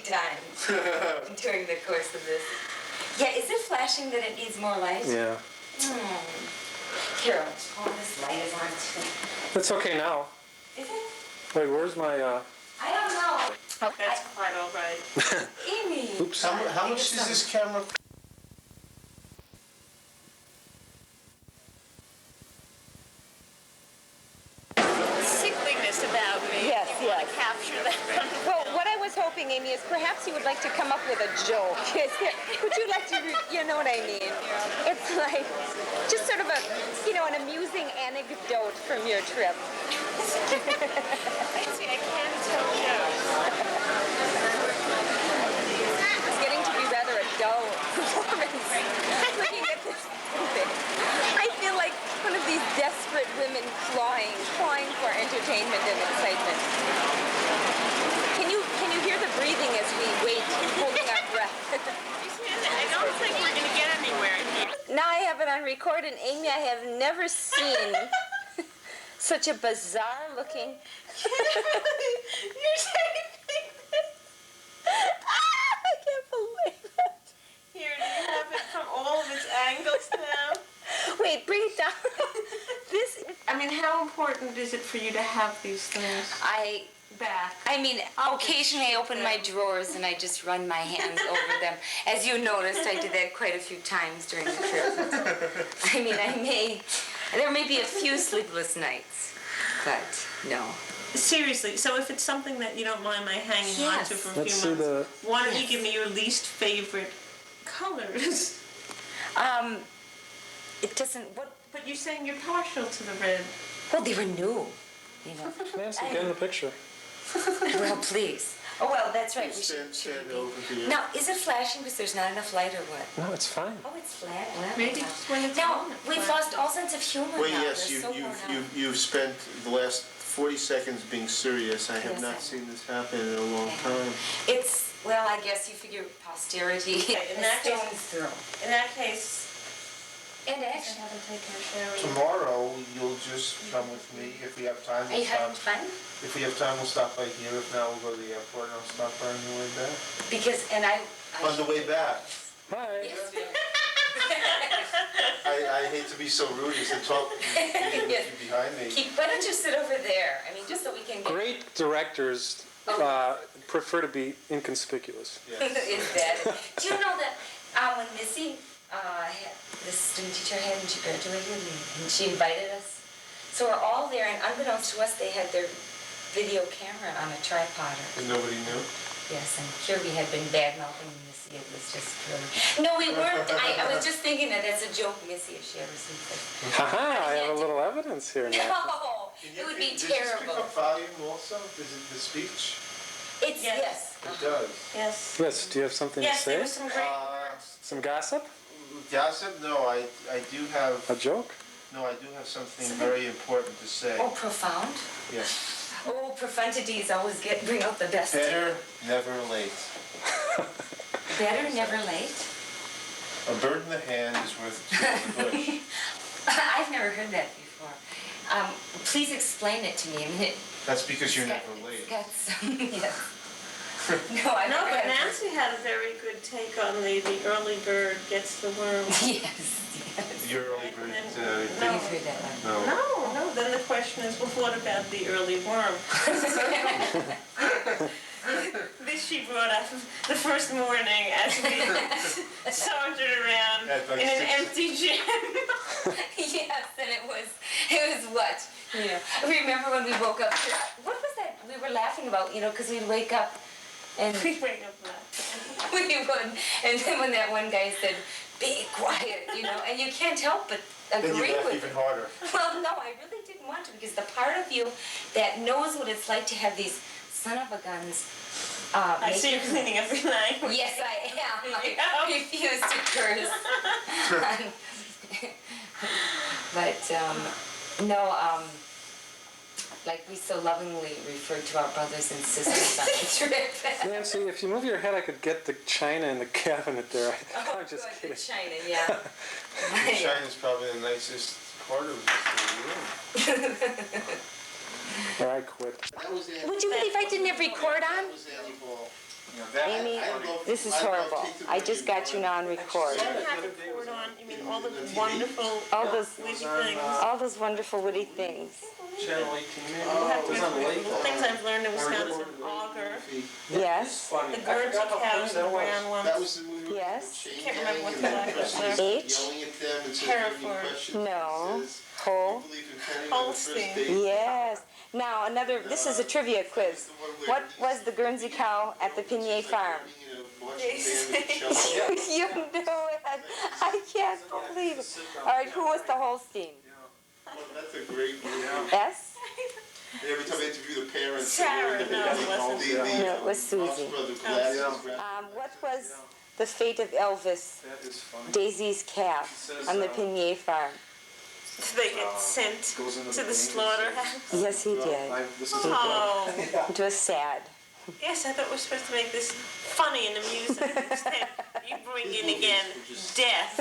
times during the course of this. Yeah, is it flashing that it needs more light? Yeah. Carol, this light is on too. It's okay now. Is it? Wait, where's my, I don't know. That's quite all right. Amy. Oops. How much is this camera? Sickliness about me. Yes, You want yes. to capture that. Well, what I was hoping, Amy, is perhaps you would like to come up with a joke. Would you like to, you know what I mean? It's like just sort of a, an amusing anecdote from your trip. I see, I can't tell jokes. It's getting to be rather a dull performance. Looking at this thing. I feel like one of these desperate women clawing for entertainment and excitement. Can you hear the breathing as we wait, holding our breath? I don't think we're going to get anywhere here. Now I have it on record, and Amy, I have never seen such a bizarre looking. You're saying this. I can't believe it. Here, do you have it from all of its angles now? Wait, bring it down. I mean, how important is it for you to have these things back? I mean, occasionally I open my drawers and I just run my hands over them. As you noticed, I did that quite a few times during the trip. I mean, there may be a few sleepless nights, but no. Seriously, so if it's something that you don't mind my hanging on to for a Let's few see months, why don't you give me your least favorite colors? It doesn't, But you're saying you're partial to the red. well, they were new, Nancy, get in the picture. Well, please. Oh, well, that's right. We Stand should be. over here. Now, is it flashing because there's not enough light or what? No, it's fine. Oh, it's flat. Well, Maybe just when it's now, on, we've it's lost all sense of humor Well, now. yes, We're so worn out. you've spent the last 40 seconds being serious. I have Yes, not I- seen this happen in a long time. It's, well, I guess you figure posterity. Okay, in that case- stones throw. In that case, And I actually, haven't taken a shower. Tomorrow, you'll just come with me. If we have time, are you having fun? If we have time, we'll stop by here. If not, we'll go to the airport and I'll stop by on the way back. Because, and I On the way back. Hi. Yes. I hate to be so rude as to talk Yes. behind me. Why don't you sit over there? I mean, just so we can get... Great directors prefer to be inconspicuous. Yes. Is that... Do you know that when Missy, the student teacher had, and she graduated, and she invited us, so we're all there, and unbeknownst to us, they had their video camera on a tripod. And nobody knew? Yes, and here we had been bad-mouthing Missy. It was just really... No, we weren't. I was just thinking that's a joke, Missy, if she ever sees this. Haha, I have a little evidence here now. No, it would be Does this pick terrible. up volume also? Does it, the speech? It's, Yes. yes. It does. Yes. Yes, do you have something Yes, to there say? was some great Some gossip? Gossip? No, I do have... A joke? No, I do have something very important to say. Oh, profound? Yes. Oh, profundities always bring out the best. Better never late. Better, never late? A bird in the hand is worth two in the bush. I've never heard that before. Please explain it to me. I mean, That's because you're it's never late. got some, yes. No, I've No, never but had Nancy had a very good take on the early bird gets the worm. Yes, yes. Your early bird No. You've didn't... heard that one. No. No, then the question is, well, what about the early worm? This she brought up the first morning as we sauntered around At like in an 6. empty gym. Yes, and it was what? You know, I remember when we woke up, what was that we were laughing about, because we'd wake up and We wake up laughing. we would, and then when that one guy said, be quiet, and you can't help but Then you agree laugh with even harder. Well, no, I really didn't want to, because the part of you that knows what it's like to have these son of a guns. I see you're cleaning up your language. Yes, I am. I Yeah. refuse to curse. But no, like we so lovingly referred to our brothers and sisters on the trip. Nancy, if you move your head, I could get the china in the cabinet there. Oh, I'm just good, kidding. the China, yeah. China's probably the nicest part of the room. Or I quit. That was Would you believe I didn't have record on? That was Annie Ball. Amy, this is horrible. I just got you now on record. You have the cord on. You mean all the wonderful All those, witty things. all those wonderful witty things. Channel 18 maybe? You have to It was on the lake. the things I've learned in Wisconsin. Auger. Yes, The Guernsey cows, the brown That ones. was the movie. yes. Can't remember what the black was there. H, Yelling at them and says, Hereford. questions. no, It says, Ho, believe in Kenny on the first Holstein. date. yes. Now another, this is a trivia quiz. What was the Guernsey cow at the Pinier farm? You know it. I can't believe it. All right, who was the Holstein? That's a great movie. S? Every time they interview the parents. Sarah, no, it wasn't. No, it was Susie. What was the fate of Elvis, That is funny. Daisy's calf, on the Pinier farm? They get sent Goes into to the the slaughterhouse. Yes, he did. This is Oh, It was sad. yes, I thought we were supposed to make this funny and amusing. Instead, you bring in again death.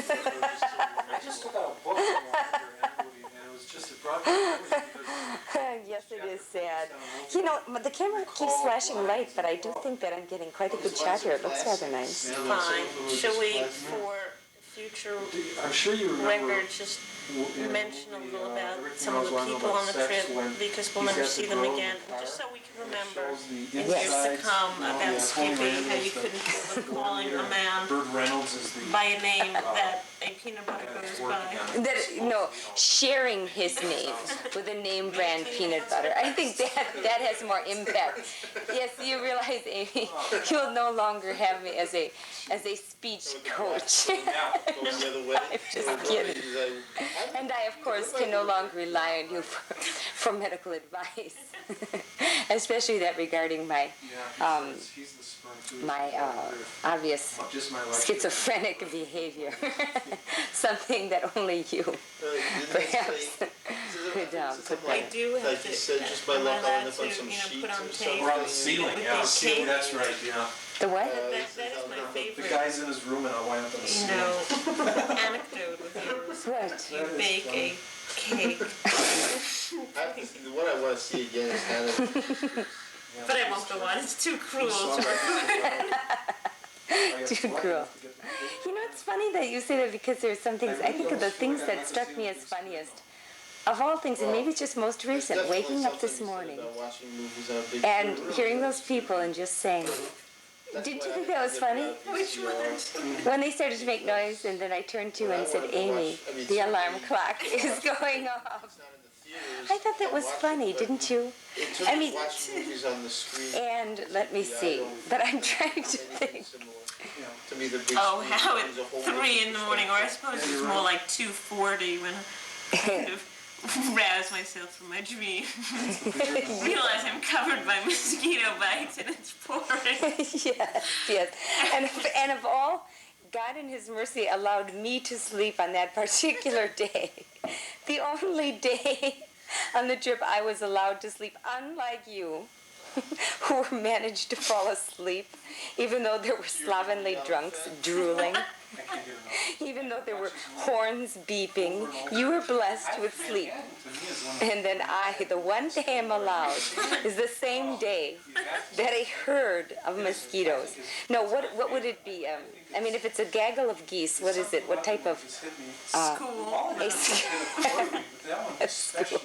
I just took out a book from Andrew, and it was just, it brought me memories because Yes, it is sad. You know, the camera keeps flashing light, but I do think that I'm getting quite a good shot here. It looks rather nice. Fine. Shall we, for future I'm sure you remember. record, just mention a little about Rick some of the knows why people on the sex trip, when because we'll he's never got see the them girl in again, the car. just so we can remember Shows the in years to insides, come you know, about yeah, Skippy, Tony how you Randall's couldn't the- help but calling a man Burt Reynolds is the. by a name that a peanut butter goes by. That, no, sharing his name with a name brand peanut butter. I think that has more impact. Yes, you realize, Amy, you'll no longer have me as a speech coach. I'm just kidding. And I, of course, can no longer rely on you for medical advice, especially that regarding my He's the sperm too. my obvious Just my life. schizophrenic behavior, something that only you perhaps could put I that. do have Like to, you said, just by am I luck, I allowed went to, up on some put on sheets or tape? We're on the ceiling, With yeah. the tape? That's right, yeah. The what? That is my The favorite, guy's in his room and I'll wind up on the you ceiling. know, anecdote with yours. What? You bake a cake, The one I want to see again is kind of. but I won't go on, it's too cruel to record. Too cruel. You know, it's funny that you say that because there's some things, I think of the things that struck me as funniest. Of all things, and maybe just most recent, waking up this morning and hearing those people and just saying, didn't you think that was funny? Which one? When they started to make noise, and then I turned to you and said, Amy, the alarm clock is going off. I thought that was funny, didn't you? I mean, watch movies on the screen. and let me see, but I'm trying to think. To me, the big Oh, screen how at is a whole 3 in the morning, or I suppose it's more like 2:40 when I kind of rouse myself from my dream. Realize I'm covered by mosquito bites and it's pouring. Yes. And of all, God in His mercy allowed me to sleep on that particular day. The only day on the trip I was allowed to sleep, unlike you, who managed to fall asleep, even though there were slovenly drunks drooling, even though there were horns beeping. You were blessed with sleep. And then the one day I'm allowed is the same day that a herd of mosquitoes. No, what would it be? I mean, if it's a gaggle of geese, what is it? What type of... School. A school.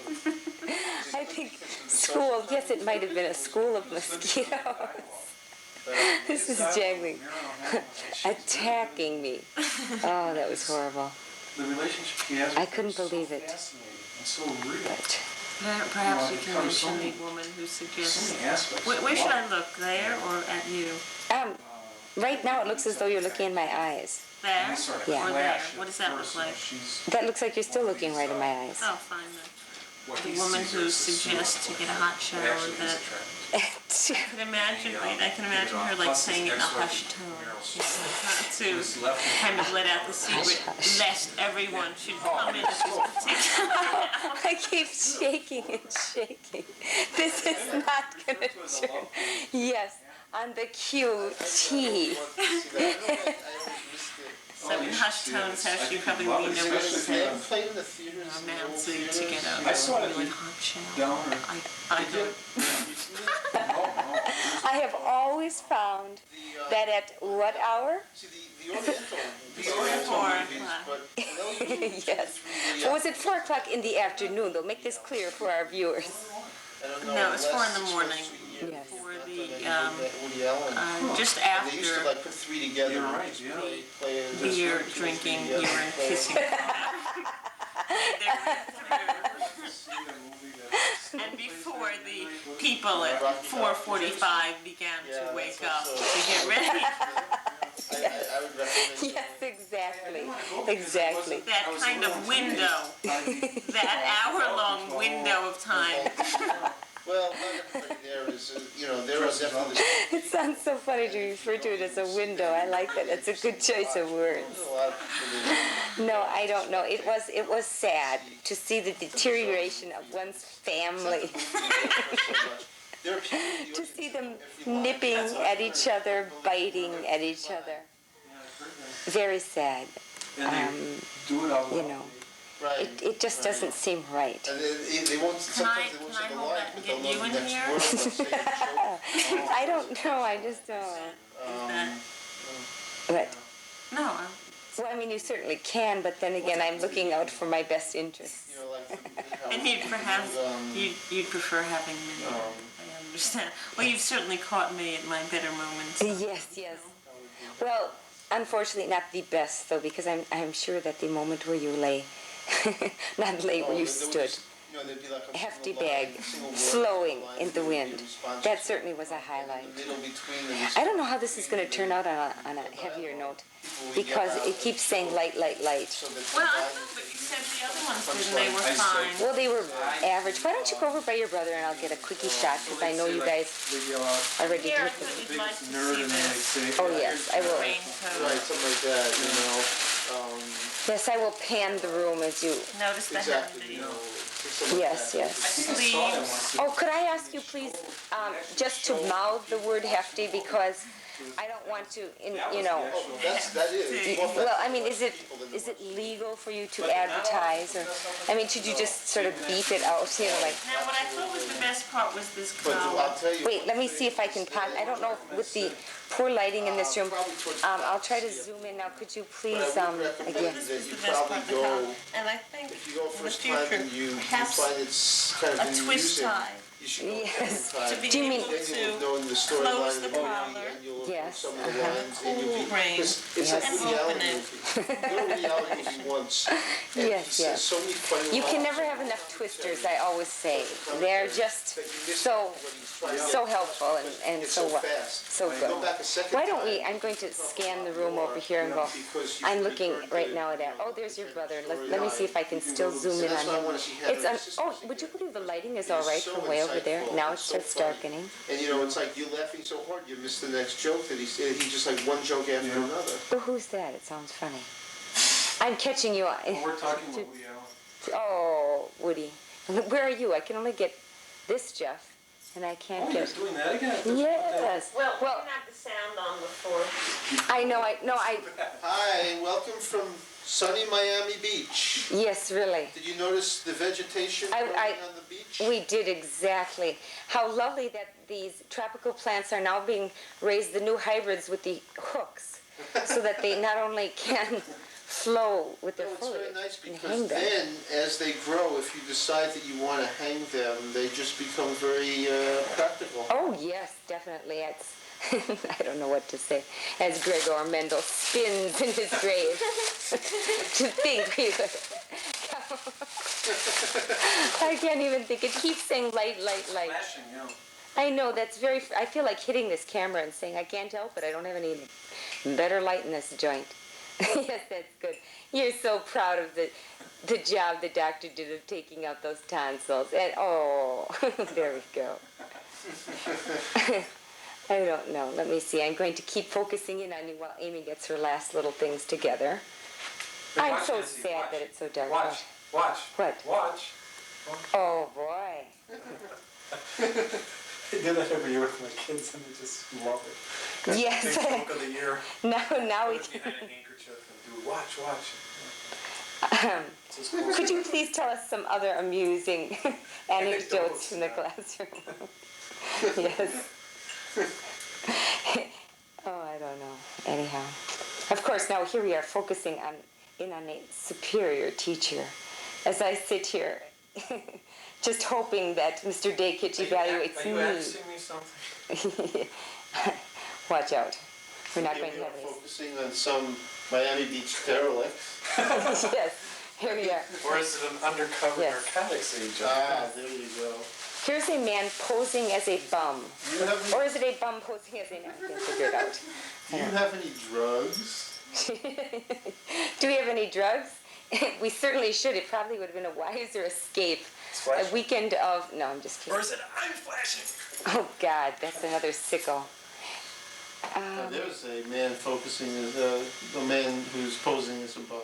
I think school, yes, it might have been a school of mosquitoes. This is jangling. Attacking me. Oh, that was horrible. The relationship he has I with her couldn't is so believe it. fascinating and so real. But Perhaps we can mention the woman who suggests. So many aspects. Where should I look? There or at you? right now it looks as though you're looking in my eyes. There? Sort of Yeah. Or there? flash What does at that look first, like? she's- That looks like you're still looking right in my eyes. Oh, fine then. what The he woman sees who her as a suggests to superwoman. get a hot shower Actually, he's that attractive. I can imagine, I can imagine her like saying it in a hushed tone. To kind of let out the secret, lest everyone should come in at this particular hour. I keep shaking and shaking. This is not going to turn. Yes, on the QT. So in hushed tones, how she probably leaned over and said, Played in the theaters. announcing to get a I saw it really hot shower. down her. I don't. I I have always found that at what hour? See, the Oriental, but Yes. Was it 4 o'clock in the afternoon? They'll make this clear for our viewers. I don't know. No, it's 4 in the last morning. 6 months to a year Yes. For not the, that I knew that Woody Allen. just And they used to after like put 3 together. You're and right, just yeah. play it. beer, Just drinking, three together, urine, play it. kissing. And before the people at 4:45 began Yeah, to wake that's up also- to get ready. I would recommend Yes, exactly. Exactly. That kind of window, that hour-long window of time. Well, not everybody there is, there are definitely It sounds so funny to refer to it as a window. I like that. It's a good choice of words. a lot of people No, I don't know. It was sad to see the deterioration of one's family. There are people To see them nipping at each other, biting at each other. Very sad. And they do it all. You know, right. it just doesn't seem right. And they won't, sometimes they won't can I say the hold line, that and but get they'll you know in the next here? word. They'll say the joke. I don't know. I just don't. That- But, No, well, I mean, you certainly can, but then again, I'm looking out for my best interests. and you'd perhaps, you'd prefer having me. I understand. Well, you've certainly caught me at my better moments. Yes, yes. Well, unfortunately, not the best, though, because I'm sure that the moment where you lay, not lay, where you stood, a hefty bag flowing in the wind, that certainly was a highlight. I don't know how this is going to turn out on a heavier note, because it keeps saying light, light, light. Well, I know, but you said the other ones didn't. They were fine. Well, they were average. Why don't you go over by your brother and I'll get a quickie shot, because I know you guys are ready Here, to I hit thought the... you'd like to Nerd see and they this say. Oh, yes, I will. raincoat. Right, something like that, Yes, I will pan the room as you... Notice the exactly, handy Yes, yes. sleeves. Oh, could I ask you, please, just to mouth the word hefty, because I don't want to, that is. Well, I mean, is it legal for you to advertise, or, I mean, should you just sort of beep it out, like, Now, what I thought was the best part was this But collar. I'll tell you. wait, let me see if I can pop, I don't know, with the poor lighting in this room, I'll try to zoom in now, could you please, again, This That was you the best part of the probably collar. go, And I think if you go in the first time future, and you perhaps find it's kind of a in twist music, tie you should go Yes. second time. to be Do you mean- able Then you'll know in the to storyline close of the the movie, collar. and you'll Yes, some of the lines, and you'll be, cool ring, it's Yes. like and Woody Allen open it. movie. Go to Woody Allen movie once, and he Yes, says yes. so many funny You can lines never have enough twisters, I always say. They're just that you miss so, what he's trying to so get. helpful and It's so, fast. so When you good. go back a second Why don't time, we, I'm going to scan the room over here and go, because you I'm looking heard right the, now at that. Oh, there's your brother. Let me see if I can still zoom in That's on why I him. wanna see Heather. It's It's just oh, music would you here. believe the lighting is It's all right so from way over there? insightful. Now it It's so starts funny. darkening. And it's like you're laughing so hard you miss the next joke that he said. He just like one joke after another. Oh, who's that? It sounds funny. I'm catching you. We're talking about Woody Allen. Oh, Woody. Where are you? I can only get this Jeff, and I can't Oh, you're get... doing that again? Yes. Well, we Well, can have the sound on before. I know, Hi, welcome from sunny Miami Beach. yes, really. Did you notice the vegetation I- growing I- on the beach? We did exactly. How lovely that these tropical plants are now being raised, the new hybrids with the hooks, so that they not only can flow with their No, it's very foliage nice and because hang them. then, as they grow, if you decide that you want to hang them, they just become very practical. Oh, yes, definitely. It's, I don't know what to say. As Gregor Mendel spins in his grave. To think we would... I can't even think. It keeps saying light, light, light. Flashing, yeah. I know, that's very... I feel like hitting this camera and saying, I can't help it. I don't have any better light in this joint. Yes, that's good. You're so proud of the job the doctor did of taking out those tonsils. And, oh, there we go. I don't know. Let me see. I'm going to keep focusing in on you while Amy gets her last little things together. Hey, I'm watch, so Nancy, sad watch. that it's so dark. Watch, watch. What? Watch. Oh, boy. I do that every year with my kids and they just love it. Yes. Big joke of the year. Now we Put it behind a handkerchief and do watch, watch. can... It's just cool. Could you please tell us some other amusing anecdotes from the classroom? Yes. Oh, I don't know. Anyhow. Of course, now here we are focusing on a superior teacher. As I sit here, just hoping that Mr. Daykich evaluates Are you me. asking me something? Watch out. We're not Here going we to are have any. focusing on some Miami Beach derelicts. Yes, here we are. Or is it an undercover Yes. narcotics agent? Ah, there you go. Here's a man posing as a bum. Do you have Or any, is it a bum posing as a man? I can't figure it out. do you have any drugs? Do we have any drugs? We certainly should. It probably would have been a wiser escape. Flash? A weekend of... No, I'm just Or kidding. is it I'm flashing? Oh, God, that's another sickle. There's a man focusing as a man who's posing as a bum.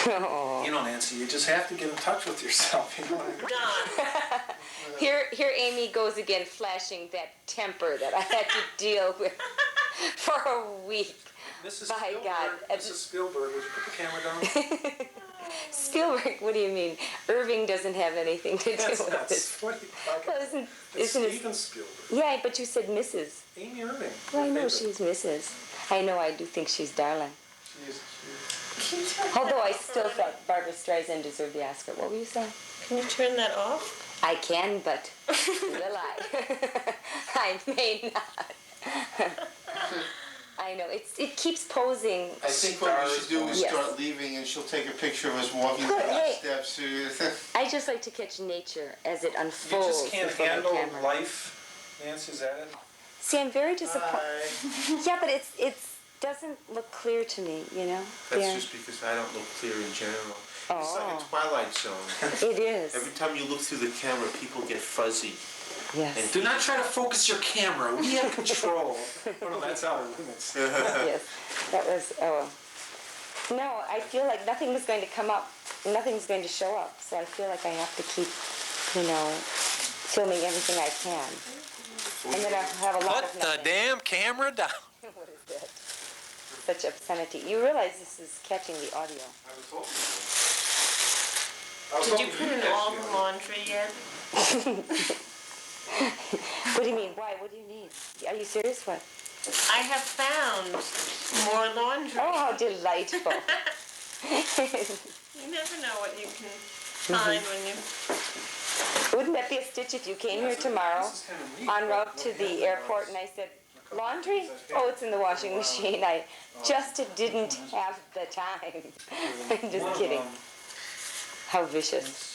Oh. You know, Nancy, you just have to get in touch with yourself. You know what I mean? Here Amy goes again, flashing that temper that I had to deal with for a week. Mrs. By Spielberg, God. Mrs. Spielberg, would you put the camera down? Spielberg, what do you mean? Irving doesn't have anything to do That's with not this. what are you talking Well, about? It's isn't it? Steven Spielberg. Yeah, but you said Mrs. Amy Irving. Well, I know Your she's Mrs. I know, I do think she's darling. favorite. Although I still thought Barbara Streisand deserved the Oscar. What were you saying? Can you turn that off? I can, but will I? I may not. I know, it keeps posing. I think what we should do is Yes. start leaving and she'll take a picture of us walking Good, down the hey. steps. I just like to catch nature as it You unfolds just can't before my handle camera. life, Nancy, is that it? See, I'm very disappointed. Hi. Yeah, but it doesn't look clear to me, you know? That's Yeah. just because I don't look clear in general. It's like Oh. a Twilight Zone. It is. Every time you look through the camera, people get fuzzy. Yes. Do not try to focus your camera. We have control. Oh, no, that's our limits. Yes. That was, oh. No, I feel like nothing's going to come up. Nothing's going to show up. So I feel like I have to keep, filming everything I can. I'm going to have a lot of Put the nothing. damn camera down. What is that? Such obscenity. You realize this is catching the audio. I was hoping. I was Did you hoping put in catch all the the audio. laundry yet? What do you mean? Why? What do you need? Are you serious? What? I have found more laundry. Oh, how delightful. You never know what you can find when you... Wouldn't that be a stitch if you came here tomorrow This is kind of neat. en route to the airport and I said, laundry? Oh, it's in the washing machine. I just didn't have the time. I'm just kidding. How vicious.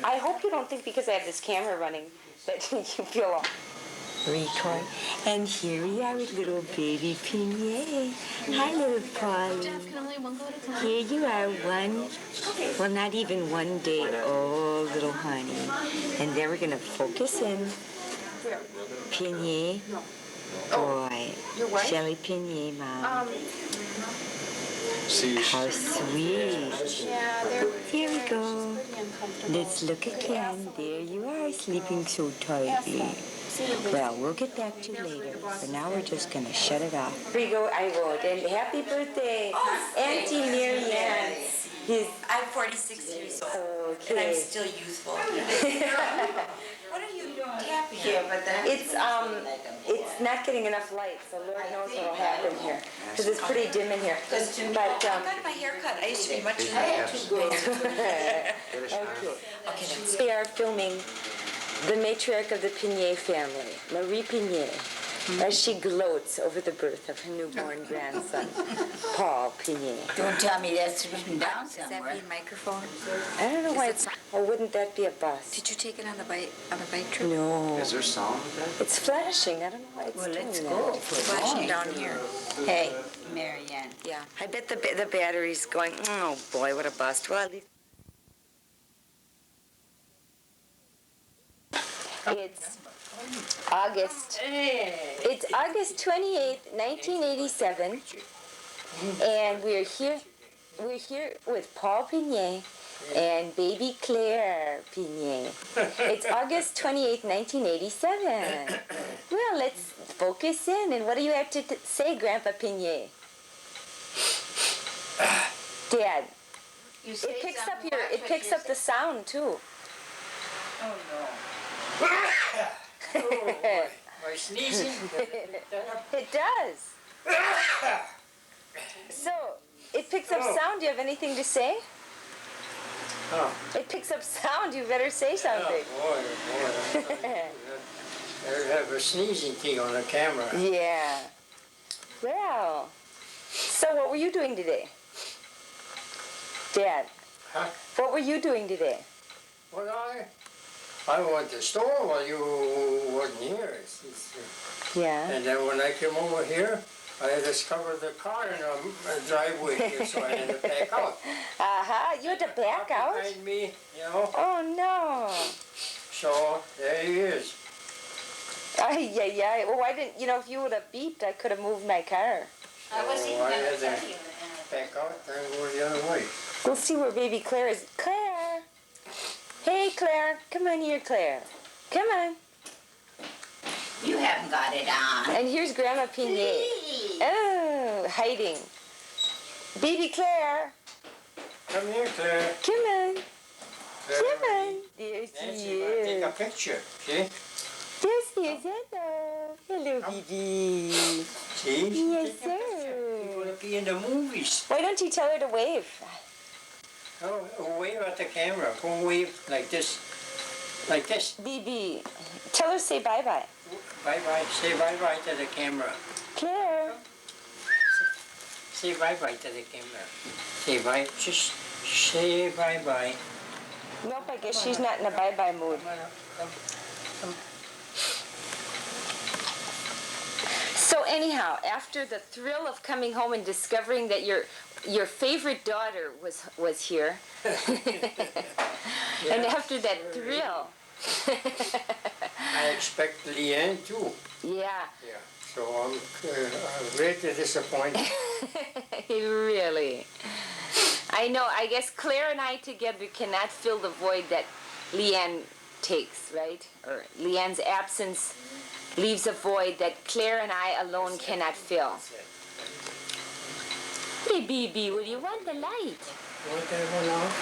I hope you don't think because I have this camera running that you feel all... Record. And here we are with little baby Pinier. Hi, little Polly. Here you are, well, not even one day old, little honey. And then we're going to focus in. Pinier. Boy. Shelly Pinier, Mom. See, How sweet. Here we go. Let's look again. There you are, sleeping so tightly. Well, we'll get back to you later. For now, we're just going to shut it off. Here you go, I wrote. And happy birthday, Auntie Marianne. I'm 46 years old, and I'm still youthful. What are you tapping on? It's not getting enough light, so Lord knows what will happen here. Because it's pretty dim in here. But, I got my hair cut. I used to be much younger. okay. We are filming the matriarch of the Pinier family, Marie Pinier, as she gloats over the birth of her newborn grandson, Paul Pinier. Don't tell me that's written down somewhere. Is that being microphone? I don't know why it's... Or wouldn't that be a bus? Did you take it on the bike trip? No. Is there sound with that? It's flashing. I don't know why it's Well, doing let's that. go. Flashing down here. Hey, Marianne. Yeah. I bet the battery's going, oh boy, what a bust. Well, at least... It's August 28th, 1987, and we're here with Paul Pinier and baby Claire Pinier. It's August 28th, 1987. Well, let's focus in. And what do you have to say, Grandpa Pinier? Dad, it picks up the sound too. Oh, no. My sneezing. It does. So, it picks up sound. Do you have anything to say? Oh. It picks up sound. You better say something. Boy. They have a sneezing thing on the camera. Yeah. Well, so what were you doing today? Dad, Huh? what were you doing today? Well, I went to the store while you wasn't here. Yeah. And then when I came over here, I discovered the car in a driveway here, so I had to back out. You had to back out? Behind me, you know. Oh, no. So there he is. Yeah. Well, why didn't, if you would have beeped, I could have moved my car. So I had to back out and go the other way. We'll see where baby Claire is. Claire! Hey, Claire. Come on here, Claire. Come on. You haven't got it on. And here's Grandma Pignet. Oh, hiding. Baby Claire. Come here, Claire. Come on. Claire, Come on. There Nancy, she take a is. picture. See? There she is. Hello, baby. See? Yes, Take a picture. You're sir. going to be in the movies. Why don't you tell her to wave? Oh, wave at the camera. Go wave like this. Like this. BB, tell her say bye-bye. Bye-bye. Say bye-bye to the camera. Claire. Say bye-bye to the camera. Say bye. Just say bye-bye. Nope, I guess she's not in a bye-bye mood. Come. So anyhow, after the thrill of coming home and discovering that your favorite daughter was here, and after that thrill, I expect Leanne too. yeah, Yeah. So I'm greatly disappointed. really. I know. I guess Claire and I together cannot fill the void that Leanne takes, right? Or Leanne's absence leaves a void that Claire and I alone cannot fill. Hey, BB, will you want the light? You want that one out?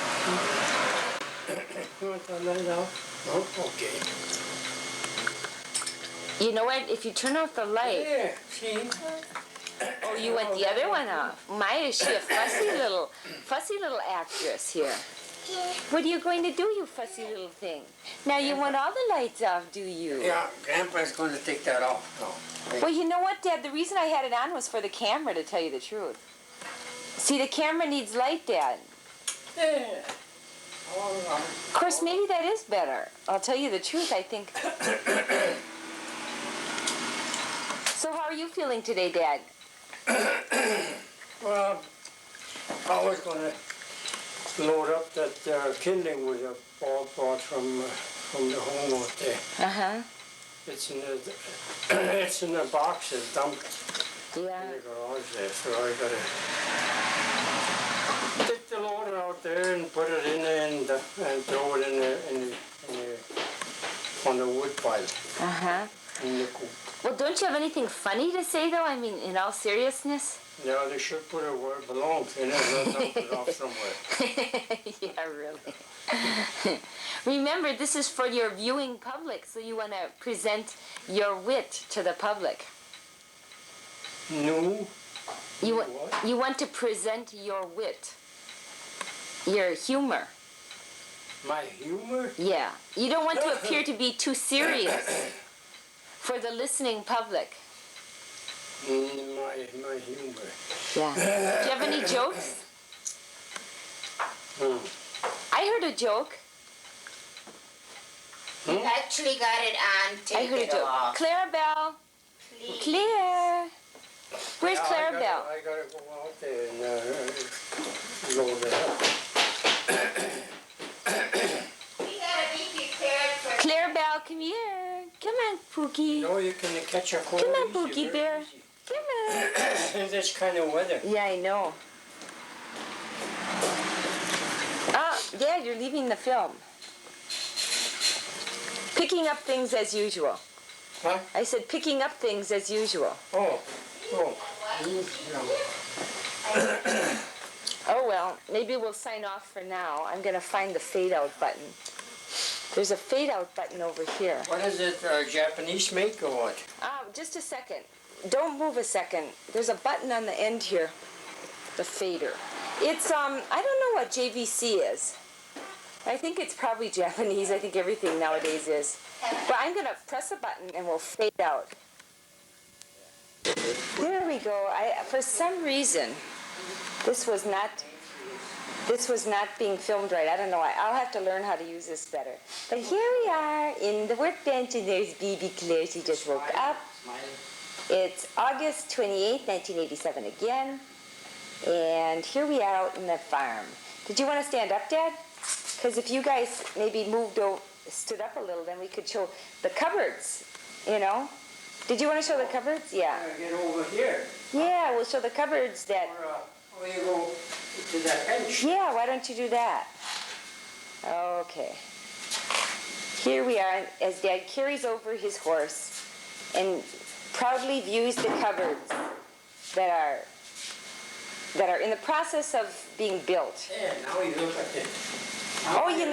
You want that light out? Oh, okay. You know what? If you turn off the light, There, see? oh, you want the other one off. My, is she a fussy little actress here? What are you going to do, you fussy little thing? Now you want all the lights off, do you? Yeah, Grandpa's going to take that off. No. Well, you know what, Dad? The reason I had it on was for the camera, to tell you the truth. See, the camera needs light, Dad. Yeah. All right. Of course, maybe that is better. I'll tell you the truth, I think. So how are you feeling today, Dad? Well, I was going to load up that kindling with a ball brought from the home out there. Uh-huh. It's in the box. It's dumped Yeah. in the garage there, so I gotta take the loader out there and put it in there and throw it in the on the wood pile Uh-huh. in the coop. Well, don't you have anything funny to say, though? I mean, in all seriousness? Yeah, they should put it where it belongs in it and dump it off somewhere. Yeah, really. Remember, this is for your viewing public, so you want to present your wit to the public. No. What? You want to present your wit, your humor. My humor? Yeah. You don't want to appear to be too serious for the listening public. My humor. Yeah. Do you have any jokes? I heard a joke. You actually got it on. I Take heard a it joke. off. Clarabelle. Please. Claire. Where's Clarabelle? I gotta go out there and load it up. We gotta be prepared for. Clarabelle, come here. Come on, Pookie. No, you can catch a cold. Come on, easy, Pookie very Bear. easy. Come on. In this kind of weather. Yeah, I know. Ah, Dad, you're leaving the film. Picking up things as usual. Huh? I said picking up things as usual. Oh. Oh well, maybe we'll sign off for now. I'm gonna find the fade out button. There's a fade out button over here. What is it, Japanese make or what? Just a second. Don't move a second. There's a button on the end here. The fader. It's, I don't know what JVC is. I think it's probably Japanese. I think everything nowadays is. But I'm going to press a button and we'll fade out. There we go. For some reason, this was not being filmed right. I don't know why. I'll have to learn how to use this better. But here we are in the workbench, and there's BB Claire. She just woke up. It's August 28th, 1987 again. And here we are out in the farm. Did you want to stand up, Dad? Because if you guys maybe stood up a little, then we could show the cupboards, you know? Did you want to show the cupboards? Yeah. Get over here. Yeah, we'll show the cupboards that... Or you go to that bench. Yeah, why don't you do that? Okay. Here we are as Dad carries over his horse and proudly views the cupboards that are in the process of being built. Yeah, now you look at it. Oh, you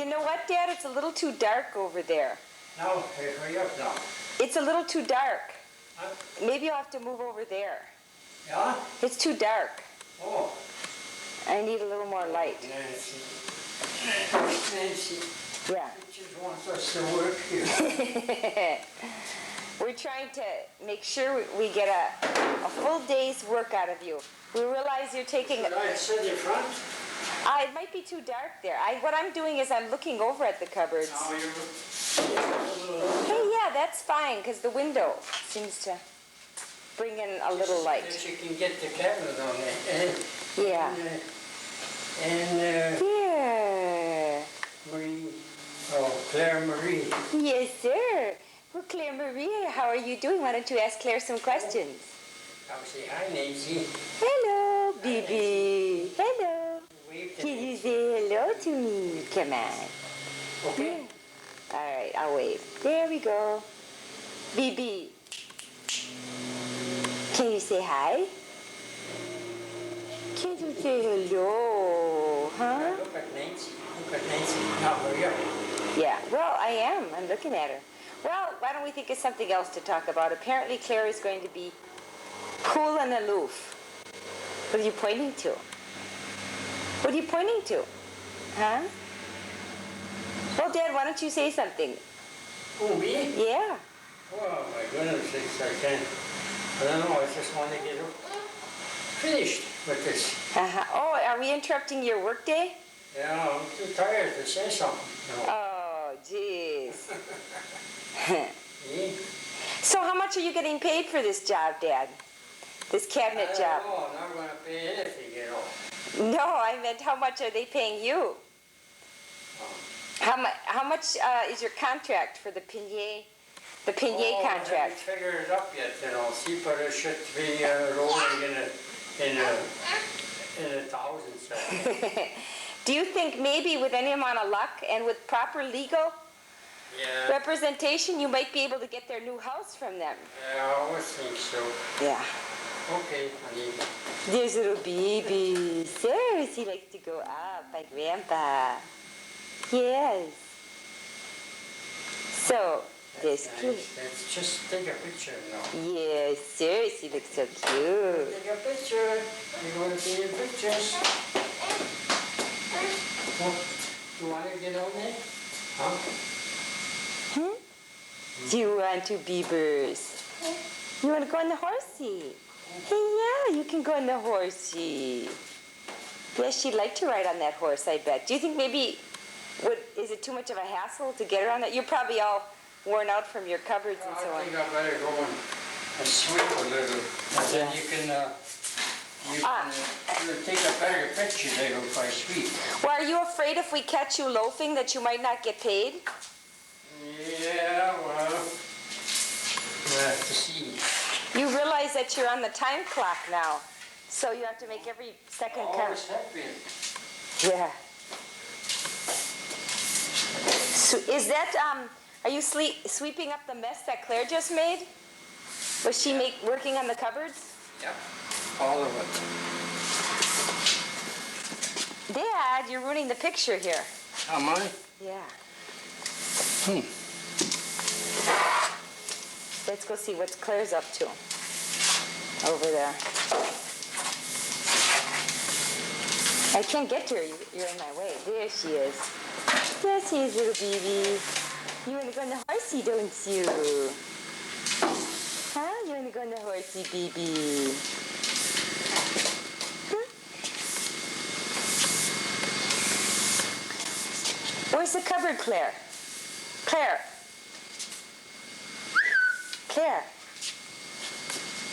know what, Dad? It's a little too dark over there. Now, hurry up now. It's a little too dark. Huh? Maybe I'll have to move over there. Yeah? It's too dark. Oh. I need a little more light. Nancy. Yeah. She just wants us to work here. We're trying to make sure we get a full day's work out of you. We realize you're taking... Should I sit in front? It might be too dark there. What I'm doing is I'm looking over at the cupboards. Now you're... Hey, yeah, that's fine, because the window seems to bring in a little light. If you can get the cabinet on there. Yeah. And Yeah. Marie, Claire Marie. Yes, sir. Well, Claire Marie, how are you doing? Why don't you ask Claire some questions? I'll say hi, Nancy. Hello, Bibi. Hello. Wave to Can you Nancy. say hello to me? Come on. Okay. All right, I'll wave. There we go. Bibi. Can you say hi? Can you say hello? Huh? Look at Nancy. Look at Nancy. Now hurry up. Yeah, well, I am. I'm looking at her. Well, why don't we think of something else to talk about? Apparently, Claire is going to be cool and aloof. What are you pointing to? What are you pointing to? Huh? Well, Dad, why don't you say something? Oh, me? Yeah. Oh, my goodness sakes, I can't. I don't know, I just want to get finished with this. Uh-huh. Oh, are we interrupting your workday? Yeah, I'm too tired to say something. You know. Oh, jeez. See? So how much are you getting paid for this job, Dad? This cabinet job? Oh, I'm not going to pay anything, you know. No, I meant how much are they paying you? How much is your contract for the Pinier I contract? haven't figured it up yet, you know. See, but it should be rolling in thousands. Do you think maybe with any amount of luck and with proper legal Yeah. representation, you might be able to get their new house from them? Yeah, I always think so. Yeah. Okay, honey. There's little baby. So he likes to go up by Grandpa. Yes. So, there's cute. Let's just take a picture now. Yes, sir. She looks so cute. Take a picture. You want to see your pictures? Oh, you want to get on there? Huh? Do you want to, Beavers? You want to go on the horsey? Hey, yeah, you can go on the horsey. Yes, she'd like to ride on that horse, I bet. Do you think maybe, is it too much of a hassle to get her on that? You're probably all worn out from your cupboards and so I on. think I better go and sweep a little. And then you can take a better picture there if I sweep. Well, are you afraid if we catch you loafing that you might not get paid? Yeah, well, we'll have to see. You realize that you're on the time clock now, so you have to make every second count. Always have been. Yeah. So is that, are you sweeping up the mess that Claire just made? Was she working on the cupboards? Yep, all of it. Dad, you're ruining the picture here. Am I? Yeah. Let's go see what Claire's up to over there. I can't get to her. You're in my way. There she is. There she is, little baby. You want to go on the horsey, don't you? Huh? You want to go on the horsey, baby? Huh? Where's the cupboard, Claire? Claire. Claire.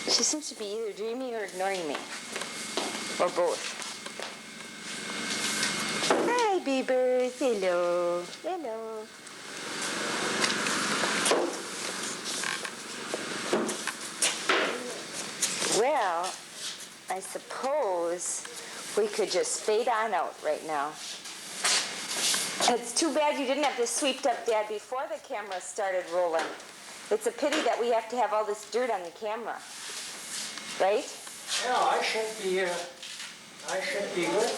She seems to be either dreaming or ignoring me. Or both. Hi, beavers. Hello. Hello. Well, I suppose we could just fade on out right now. It's too bad you didn't have this sweeped up, Dad, before the camera started rolling. It's a pity that we have to have all this dirt on the camera. Right? Yeah, I should be good.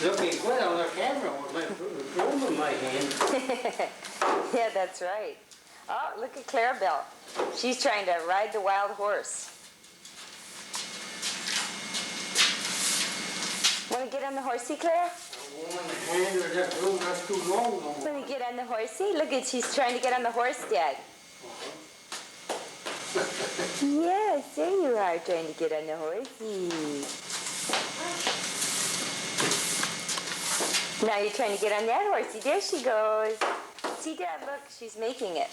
Looking good on the camera with my broom in my hand. Yeah, that's right. Oh, look at Clarabelle. She's trying to ride the wild horse. Want to get on the horsey, Claire? One hand with that broom, that's too long. Want to get on the horsey? Look at, she's trying to get on the horse, Dad. Yes, there you are, trying to get on the horsey. Now you're trying to get on that horsey. There she goes. See, Dad, look, she's making it.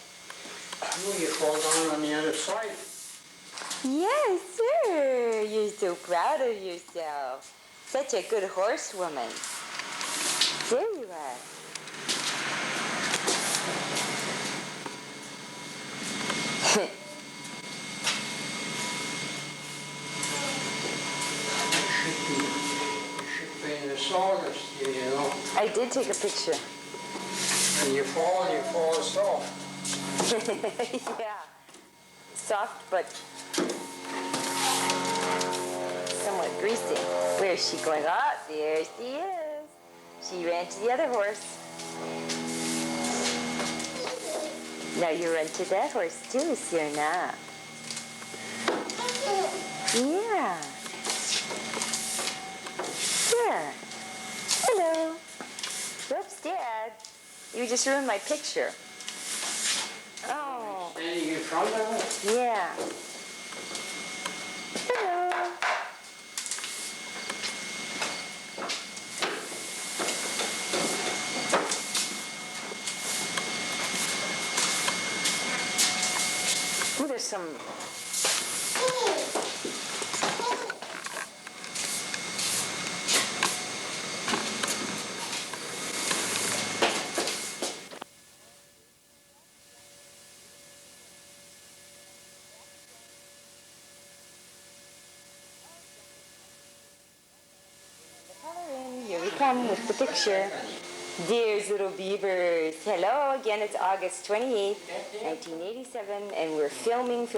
Oh, you fall down on the other side. Yes, sir. You're so proud of yourself. Such a good horsewoman. There you are. You should be in the sawdust, you know. I did take a picture. And you fall soft. Yeah. Soft, but somewhat greasy. Where's she going? Ah, there she is. She ran to the other horse. Now you run to that horse too, Sierna. Yeah. There. Hello. Whoops, Dad. You just ruined my picture. Oh. Standing in front of it? Yeah. Hello. Oh, there's some. Here we come with the picture. Dear's little beavers. Hello again, it's August 28th, 1987, and we're filming.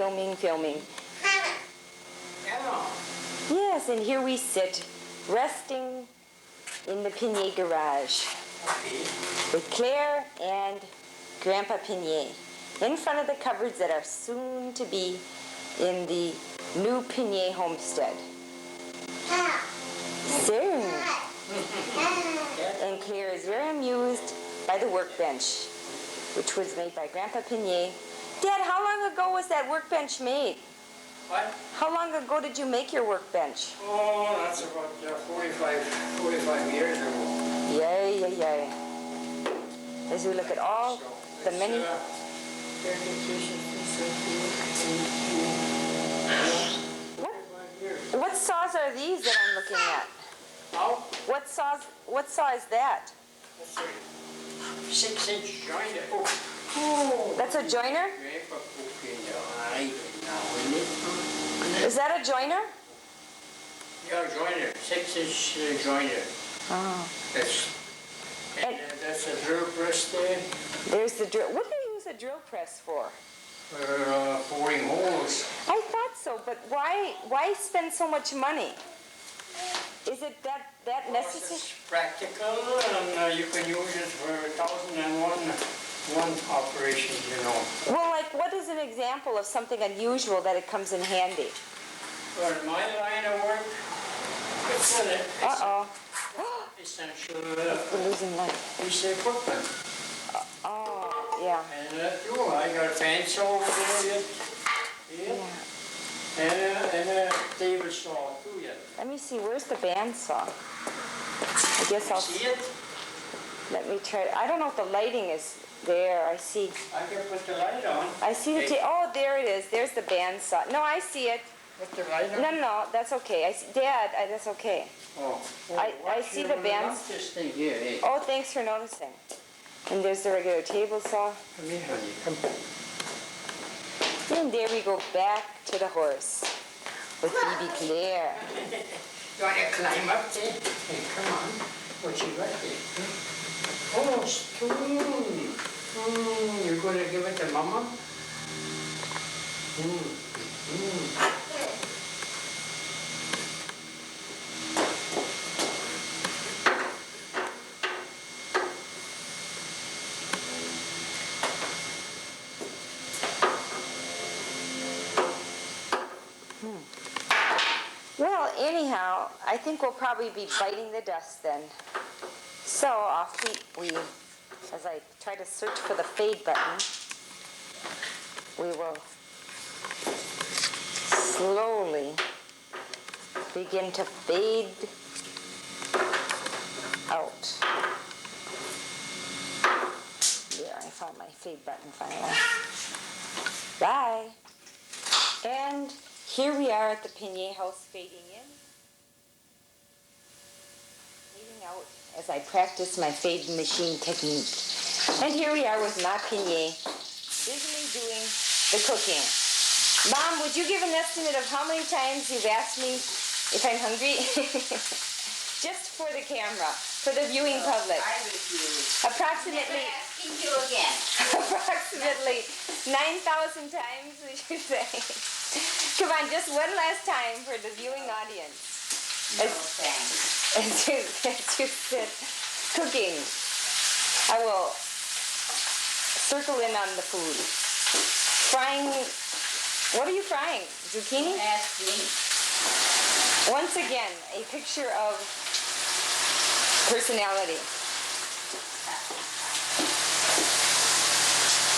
Yes, and here we sit, resting in the Pinier garage with Claire and Grandpa Pinier in front of the cupboards that are soon to be in the new Pinier homestead. Soon. And Claire is very amused by the workbench, which was made by Grandpa Pinier. Dad, how long ago was that workbench made? What? How long ago did you make your workbench? Oh, that's about 45 years ago. Yay. As we look at all the many... What saws are these that I'm looking at? Oh, What saw is that? that's a 6-inch joiner. Oh. That's a joiner? Is that a joiner? Yeah, joiner, 6-inch joiner. Oh. And that's a drill press there There's the drill. What do you use a drill press for? for boring holes. I thought so, but why spend so much money? Is it that necessary? It's practical, and you can use it for 1,001 operations, you know. Well, like, what is an example of something unusual that it comes in handy? For my line of work, it's an Uh-oh. essential We're losing light. piece of equipment. Oh, yeah. And too, I got a fence over there yet. And a table saw too yet. Let me see, where's the bandsaw? I guess I'll, See it? let me try. I don't know if the lighting is there. I see. I can put the light on. I see the, oh, there it is. There's the bandsaw. No, I see it. Put the light on? No, that's okay. I see, Dad, that's okay. Oh. I see the bands. This thing here, hey. Oh, thanks for noticing. And there's the regular table saw. Come here, honey, come. And there we go back to the horse with BB Claire. You want to climb up there? Hey, come on. What you got there? Oh, spoon. You're going to give it to Mama? Well, anyhow, I think we'll probably be biting the dust then. So off we, as I try to search for the fade button, we will slowly begin to fade out. There, I found my fade button finally. Bye. And here we are at the Pinier house, fading in, fading out as I practice my fade machine technique. And here we are with Ma Pinier, busily doing the cooking. Mom, would you give an estimate of how many times you've asked me if I'm hungry? Just for the camera, for the viewing public. I refuse. Approximately, Never asking you again. approximately 9,000 times, would you say? Come on, just one last time for the viewing audience. No thanks. As you sit cooking, I will circle in on the food. Frying, what are you frying? Zucchini? Ask me. Once again, a picture of personality.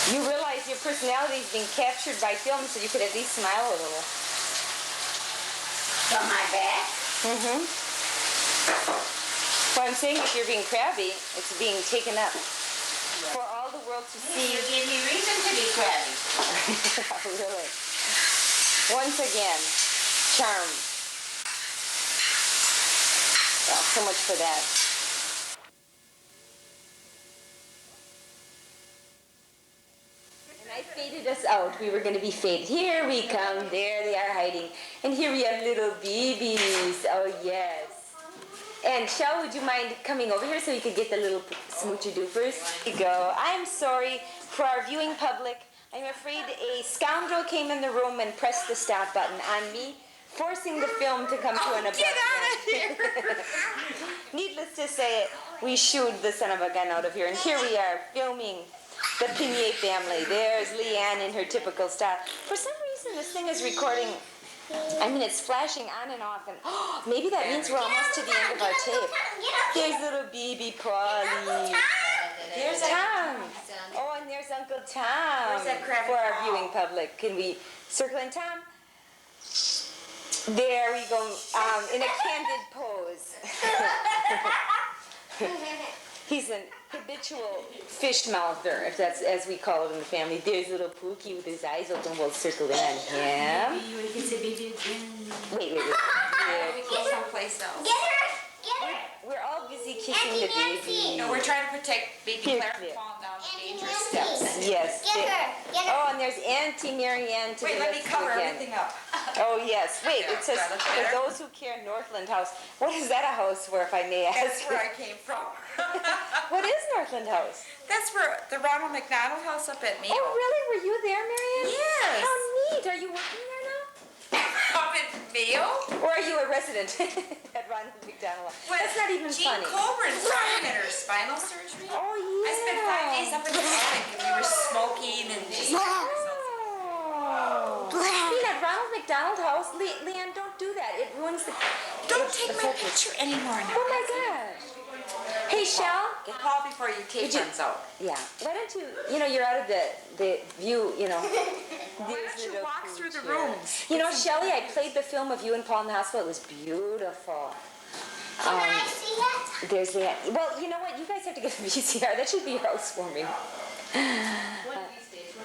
You realize your personality is being captured by film, so you could at least smile a little. From my back? Mm-hmm. Well, I'm saying if you're being crabby, it's being taken up. For all the world to see. You give me reason to be crabby. Really. Once again, charm. Well, so much for that. And I faded us out. We were going to be faded. Here we come. There they are hiding. And here we have little babies. Oh, yes. And Shell, would you mind coming over here so we could get the little smoochie-doopers? Here you go. I'm sorry for our viewing public. I'm afraid a scoundrel came in the room and pressed the stop button on me, forcing the film to come to an abrupt end. Needless to say, we shooed the son of a gun out of here, and here we are filming the Pinier family. There's Leanne in her typical style. For some reason, this thing is recording. I mean, it's flashing on and off, and maybe that means we're almost to the end of our tape. There's little baby Polly. There's Tom. Oh, and there's Uncle Tom. Where's that crabby for our Paul? viewing public. Can we circle in Tom? There we go, in a candid pose. He's an habitual fish mouther, if that's as we call it in the family. There's little Pookie with his eyes open. We'll circle in on him. You can say baby again. Wait. We go someplace else. We're all busy kissing the baby. No, we're trying to protect baby Here, Claire here. from falling down the dangerous steps. Yes. Oh, and there's Auntie Marianne to Wait, the let me rescue cover again. everything up. Oh, yes. Wait, it says, That looks for better. those who care, Northland House. What is that a house for, if I may That's ask? where I came from. What is Northland House? That's where the Ronald McDonald House up at Mayo. Oh, really? Were you there, Marianne? Yes. How neat. Are you working there now? Up in video? Or are you a resident at Ronald McDonald? That's not even Jean funny. Colburn's talking at her spinal surgery. Oh, yeah. I spent 5 days up in the attic and we were smoking and just Oh. See that Ronald McDonald house? Leanne, don't do that. It ruins the... Don't take my picture anymore now. Oh, my gosh. Hey, Shell? Get call before your tape runs out. Yeah. Why don't you, you're out of the view, Why don't you walk through the rooms? Shelley, I played the film of you and Paul in the hospital. It was beautiful. Can I see it? There's the... Well, you know what? You guys have to get a VCR. That should be housewarming.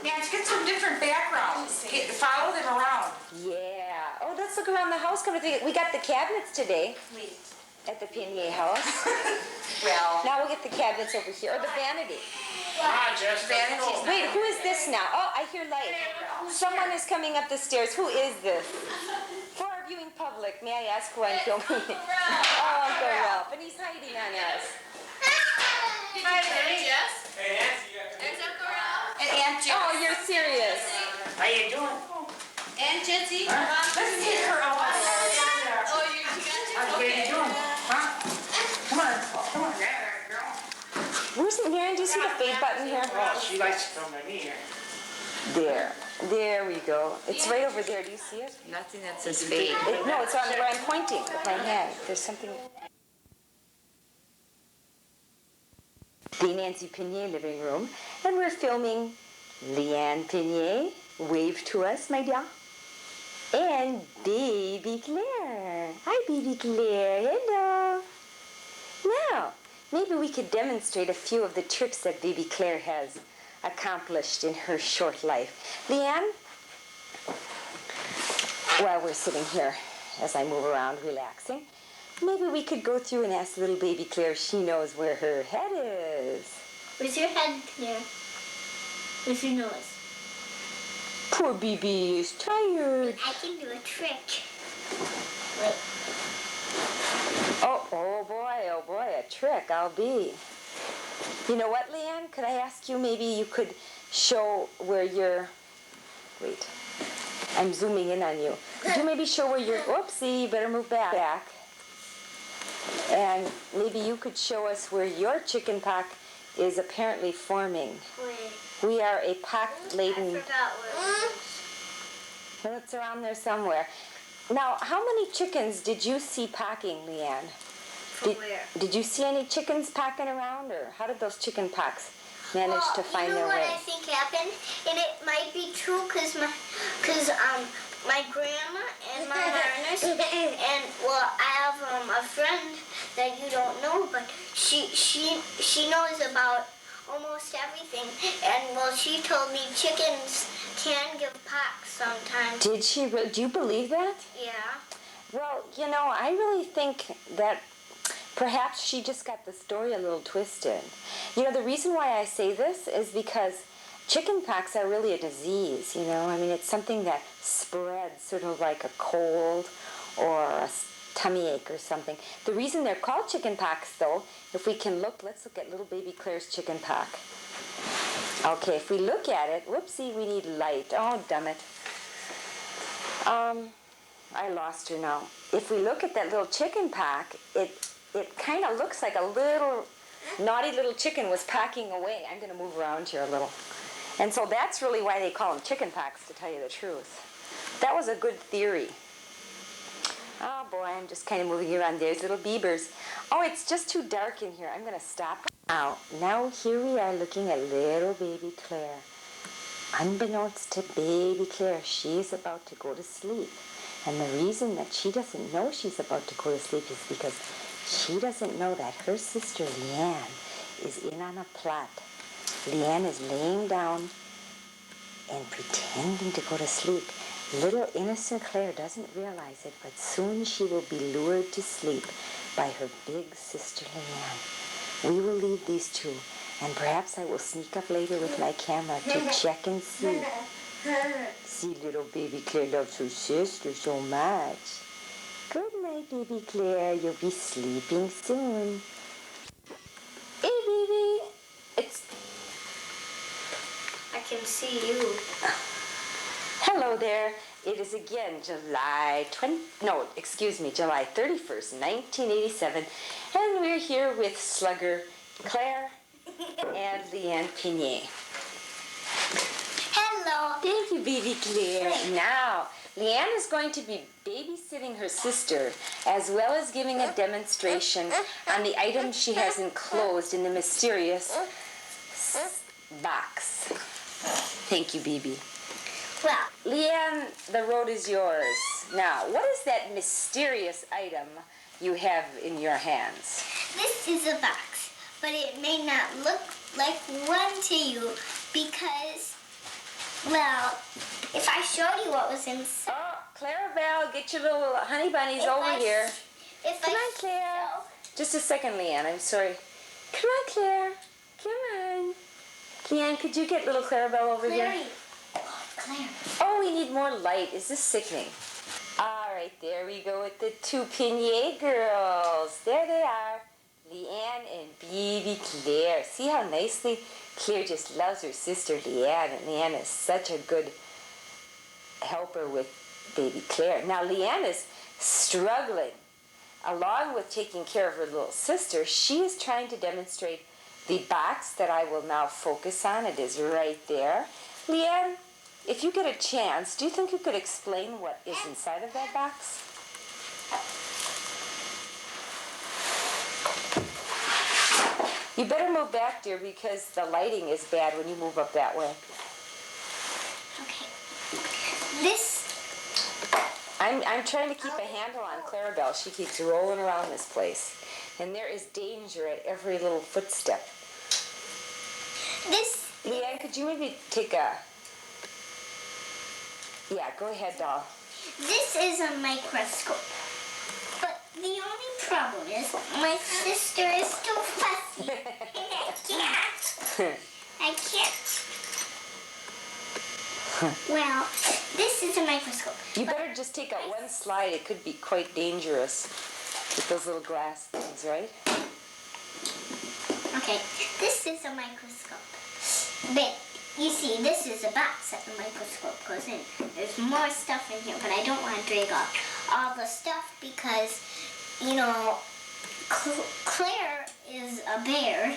Yeah, let's get some different backgrounds. Follow them around. Yeah. Oh, let's look around the house. We got the cabinets today Please. at the Pinier house. Well, Now we'll get the cabinets over here. Or the vanity. vanity's Wait, who is this now? Oh, I hear light. Someone is coming up the stairs. Who is this? For our viewing public, may I ask who I'm filming? Oh, Uncle Ralph. And he's hiding on us. Hi, Jess. Hey, Nancy, you got to... And Aunt Jess. Oh, you're serious. How you doing? Aunt Jessie. Let's take her out. How you doing? Huh? Come on, yeah, girl. Where's the Karen? Do you see the fade button here? Oh, she likes to come to me here. There we go. It's right over there. Do you see it? Nothing that says fade. No, it's on where I'm pointing with my hand. There's something. The Nancy Pinier living room, and we're filming Leanne Pinier. Wave to us, my dear. And Baby Claire. Hi, Baby Claire. Hello. Now, maybe we could demonstrate a few of the tricks that Baby Claire has accomplished in her short life. Leanne, while we're sitting here, as I move around relaxing, maybe we could go through and ask little Baby Claire if she knows where her head is. Where's your head, Claire? Where's your nose? Poor BB is tired. I can do a trick. Wait. Oh boy, a trick, I'll be. You know what, Leanne? Could I ask you, maybe you could show where your... Wait, I'm zooming in on you. Could you maybe show where your... Oopsie, you better move back. And maybe you could show us where your chicken pox is apparently forming. Wait. We are a pox-laden... I forgot where it was. Well, it's around there somewhere. Now, how many chickens did you see packing, Leanne? Where? Did you see any chickens packing around, or how did those chicken pox manage to find their way? You know what I think happened? And it might be true because my grandma and my harness, and well, I have a friend that you don't know, but she knows about almost everything. And well, she told me chickens can give pox sometimes. Did she? Do you believe that? Yeah. Well, I really think that perhaps she just got the story a little twisted. The reason why I say this is because chicken pox are really a disease, I mean, it's something that spreads sort of like a cold or a tummy ache or something. The reason they're called chicken pox, though, if we can look, let's look at little baby Claire's chicken pox. Okay, if we look at it, whoopsie, we need light. Oh, damn it. I lost her now. If we look at that little chicken pox, it kind of looks like a little naughty little chicken was packing away. I'm going to move around here a little. And so that's really why they call them chicken pox, to tell you the truth. That was a good theory. Oh boy, I'm just kind of moving around. There's little beavers. Oh, it's just too dark in here. I'm going to stop. Now here we are looking at little baby Claire. Unbeknownst to baby Claire, she's about to go to sleep. And the reason that she doesn't know she's about to go to sleep is because she doesn't know that her sister Leanne is in on a plot. Leanne is laying down and pretending to go to sleep. Little innocent Claire doesn't realize it, but soon she will be lured to sleep by her big sister Leanne. We will leave these two, and perhaps I will sneak up later with my camera to check and see. See, little baby Claire loves her sister so much. Good night, baby Claire. You'll be sleeping soon. Hey, baby. I can see you. Hello there. It is again July 31st, 1987, and we're here with Slugger Claire and Leanne Pinier. Hello. Thank you, baby Claire. Now, Leanne is going to be babysitting her sister as well as giving a demonstration on the items she has enclosed in the mysterious box. Thank you, baby. Well, Leanne, the road is yours. Now, what is that mysterious item you have in your hands? this is a box, but it may not look like one to you because, well, if I showed you what was inside. Oh, Clarabelle, get your little honey bunnies over here. Come on, Claire. Just a second, Leanne. I'm sorry. Come on, Claire. Come on. Leanne, could you get little Clarabelle over here? Claire. Oh, we need more light. Is this sickening? All right, there we go with the two Pinier girls. There they are. Leanne and baby Claire. See how nicely Claire just loves her sister Leanne, and Leanne is such a good helper with baby Claire. Now Leanne is struggling. Along with taking care of her little sister, she is trying to demonstrate the box that I will now focus on. It is right there. Leanne, if you get a chance, do you think you could explain what is inside of that box? You better move back, dear, because the lighting is bad when you move up that way. Okay. This. I'm trying to keep a handle on Clarabelle. She keeps rolling around this place. And there is danger at every little footstep. This. Leanne, could you maybe take a... Yeah, go ahead, doll. This is a microscope. But the only problem is my sister is too fussy. And I can't. Well, this is a microscope. You better just take out one slide. It could be quite dangerous with those little glass things, right? Okay, this is a microscope. But you see, this is a box that the microscope goes in. There's more stuff in here, but I don't want to drag off all the stuff because, you know, Claire is a bear, and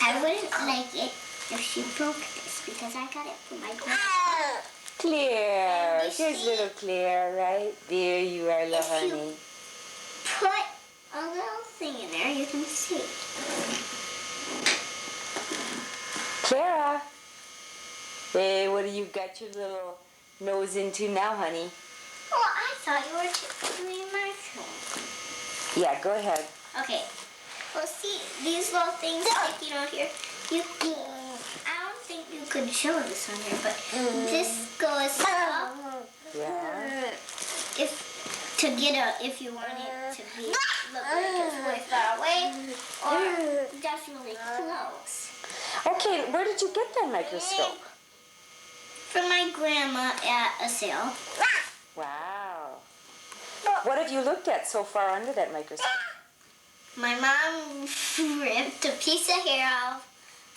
I wouldn't like it if she broke this because I got it from my grandma. Claire, And you here's see- little Claire, right? There you are, little If you- honey. Put a little thing in there, you can see. Clara, hey, what do you got your little nose into now, honey? Oh, I thought you were doing my show. Yeah, go ahead. Okay. Well, see, these little things sticking out here, I don't think you could show this on here, but this goes up Yeah. if you want it to be look like it's way far away or definitely close. Okay, where did you get that microscope? From my grandma at a sale. Wow. What have you looked at so far under that microscope? My mom ripped a piece of hair out of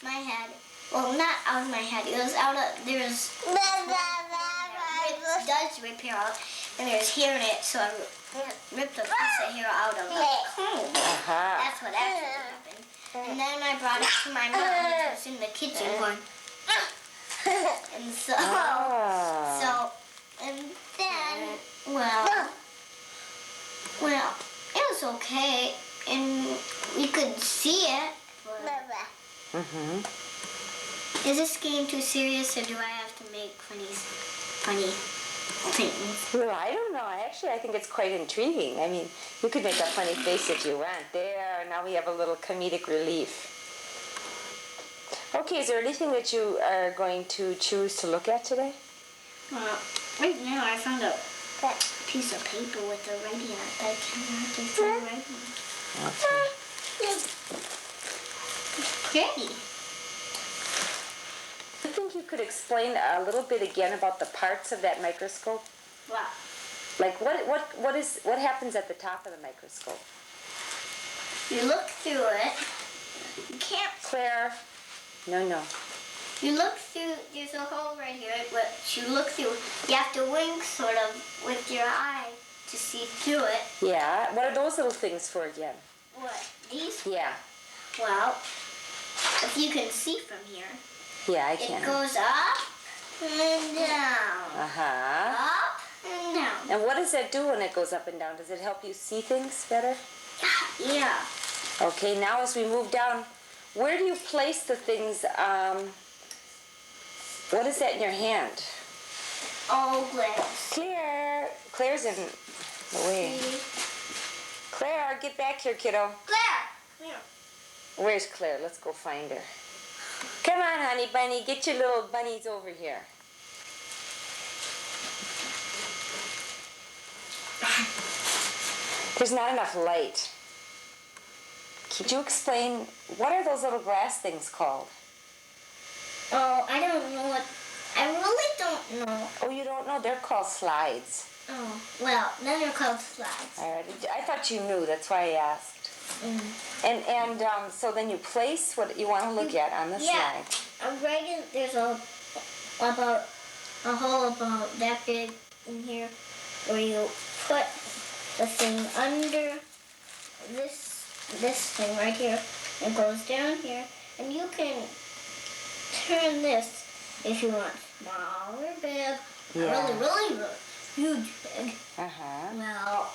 my head. Well, not out of my head. It was out of, does rip hair out, and there's hair in it, so I ripped a piece of hair out of the comb. Uh-huh. That's what actually happened. And then I brought it to my mom, which was in the kitchen going, and so, Ah. and then, well, it was okay, and we could see it. But Mm-hmm. is this game too serious, or do I have to make funny things? Well, I don't know. Actually, I think it's quite intriguing. I mean, you could make a funny face if you want. There, now we have a little comedic relief. Okay, is there anything that you are going to choose to look at today? Well, right now I found a piece of paper with the writing on it, but I can't hardly see the writing. It's pretty. I think you could explain a little bit again about the parts of that microscope. Wow. Like what happens at the top of the microscope? You look through it. You can't. Claire, no. You look through, there's a hole right here, which you look through. You have to wink sort of with your eye to see through it. Yeah. What are those little things for again? What, these? Yeah. Well, if you can see from here, Yeah, I it can. goes up and down. Uh-huh. Up and down. And what does that do when it goes up and down? Does it help you see things better? Yeah. Okay, now as we move down, where do you place the things? What is that in your hand? All glass. Claire's in the way. Claire, get back here, kiddo. Claire! Here. Where's Claire? Let's go find her. Come on, honey bunny, get your little bunnies over here. There's not enough light. Could you explain, what are those little glass things called? Oh, I don't know what, I really don't know. Oh, you don't know? They're called slides. Oh, well, then they're called slides. All right. I thought you knew, that's why I asked. And so then you place what you want to look at on the Yeah. slide. Right in, there's a hole about that big in here where you put the thing under this thing right here. It goes down here, and you can turn this if you want small or big, Yeah. really huge big. Uh-huh. Well,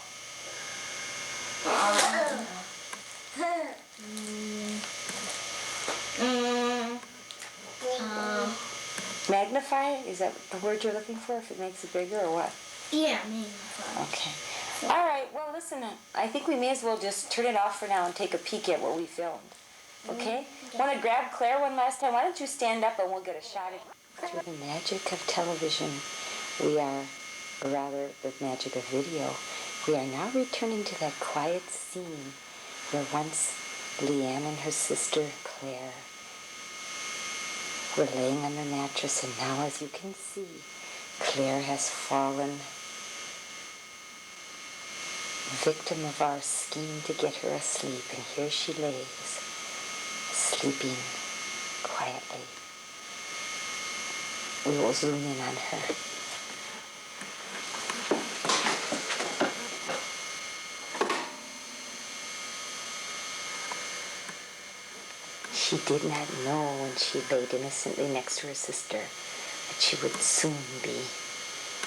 Magnify? Is that the word you're looking for, if it makes it bigger or what? yeah, maybe. Okay. All right, well, listen, I think we may as well just turn it off for now and take a peek at what we filmed. Okay? Want to grab Claire one last time? Why don't you stand up and we'll get a shot at you. Through the magic of television, the magic of video, we are now returning to that quiet scene where once Leanne and her sister Claire were laying on the mattress, and now, as you can see, Claire has fallen victim of our scheme to get her asleep, and here she lays, sleeping quietly. We will zoom in on her. She did not know when she laid innocently next to her sister that she would soon be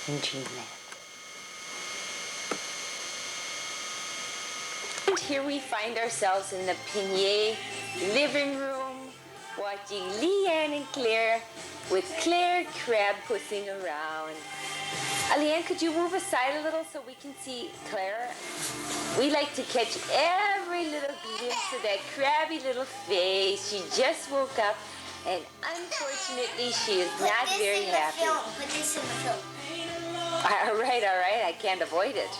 in dreamland. And here we find ourselves in the Pinier living room watching Leanne and Claire with Claire crab pussing around. Leanne, could you move aside a little so we can see Claire? We like to catch every little glimpse of that crabby little face. She just woke up, and unfortunately, she is not very happy. Put this in the film. All right, I can't avoid it.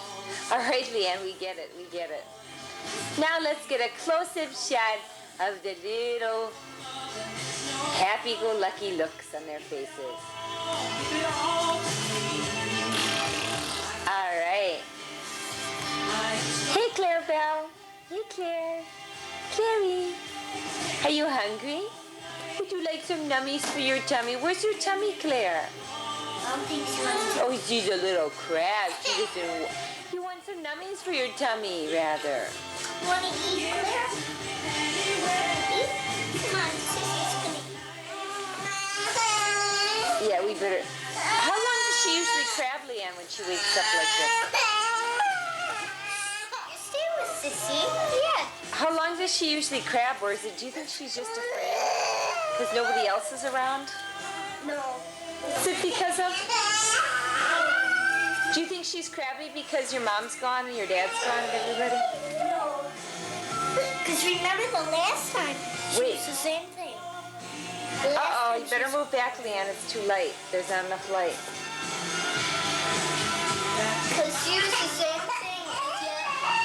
All right, Leanne, we get it. Now let's get a close-up shot of the little happy-go-lucky looks on their faces. All right. Hey, Claire Belle. Hey, Claire. Clary. Are you hungry? Would you like some nummies for your tummy? Where's your tummy, Claire? I don't think so. Oh, she's a little crab. She doesn't. You want some nummies for your tummy, rather? Want to eat, Claire? Eat? Come on, Sissy's gonna eat. Yeah, we better. How long does she usually crab, Leanne, when she wakes up like this? Stay with Sissy. Yeah. How long does she usually crab, or is it? Do you think she's just afraid because nobody else is around? No. Is it because of? Do you think she's crabby because your mom's gone and your dad's gone and everybody? No. Because remember the last time? Wait. It's the same thing. Uh-oh, you better move back, Leanne. It's too light. There's not enough light. Because she was the same thing until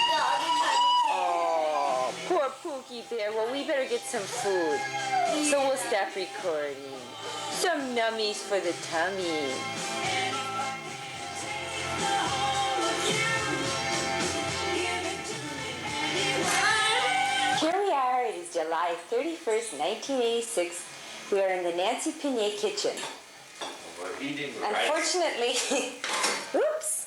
the other time. Oh, poor Pookie Bear. Well, we better get some food. So we'll stop recording. Some nummies for the tummy. Here we are. It is July 31st, 1986. We are in the Nancy Pinier kitchen. We're eating rice. Unfortunately, oops,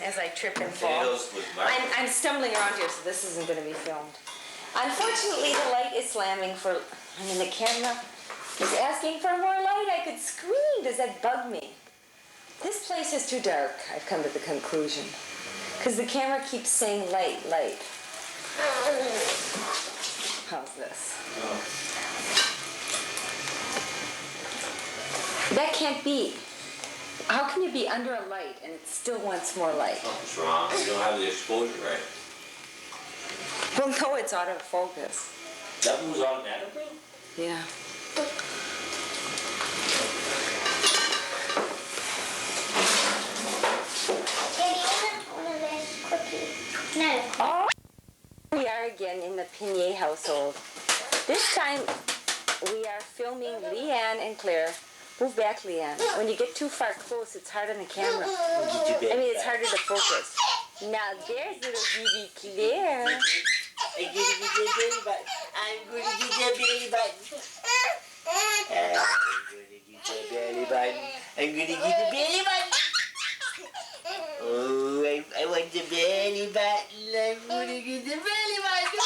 as I trip and fall. Potatoes with mushrooms. I'm stumbling around here, so this isn't going to be filmed. Unfortunately, the light is slamming for, the camera is asking for more light. I could scream. Does that bug me? This place is too dark, I've come to the conclusion. Because the camera keeps saying light, light. How's this? That can't be. How can you be under a light and it still wants more light? Something's wrong. You don't have the exposure right. Well, no, it's out of focus. That moves automatically? Yeah. Daddy, I want one of those cookies. No. Oh, we are again in the Pinier household. This time we are filming Leanne and Claire. Move back, Leanne. When you get too far close, it's hard on the camera. I mean, it's harder to focus. Now there's little baby Claire. I'm gonna get that belly button. I'm gonna get that belly button. I'm gonna get the belly button. Oh, I want the belly button. I'm gonna get the belly button.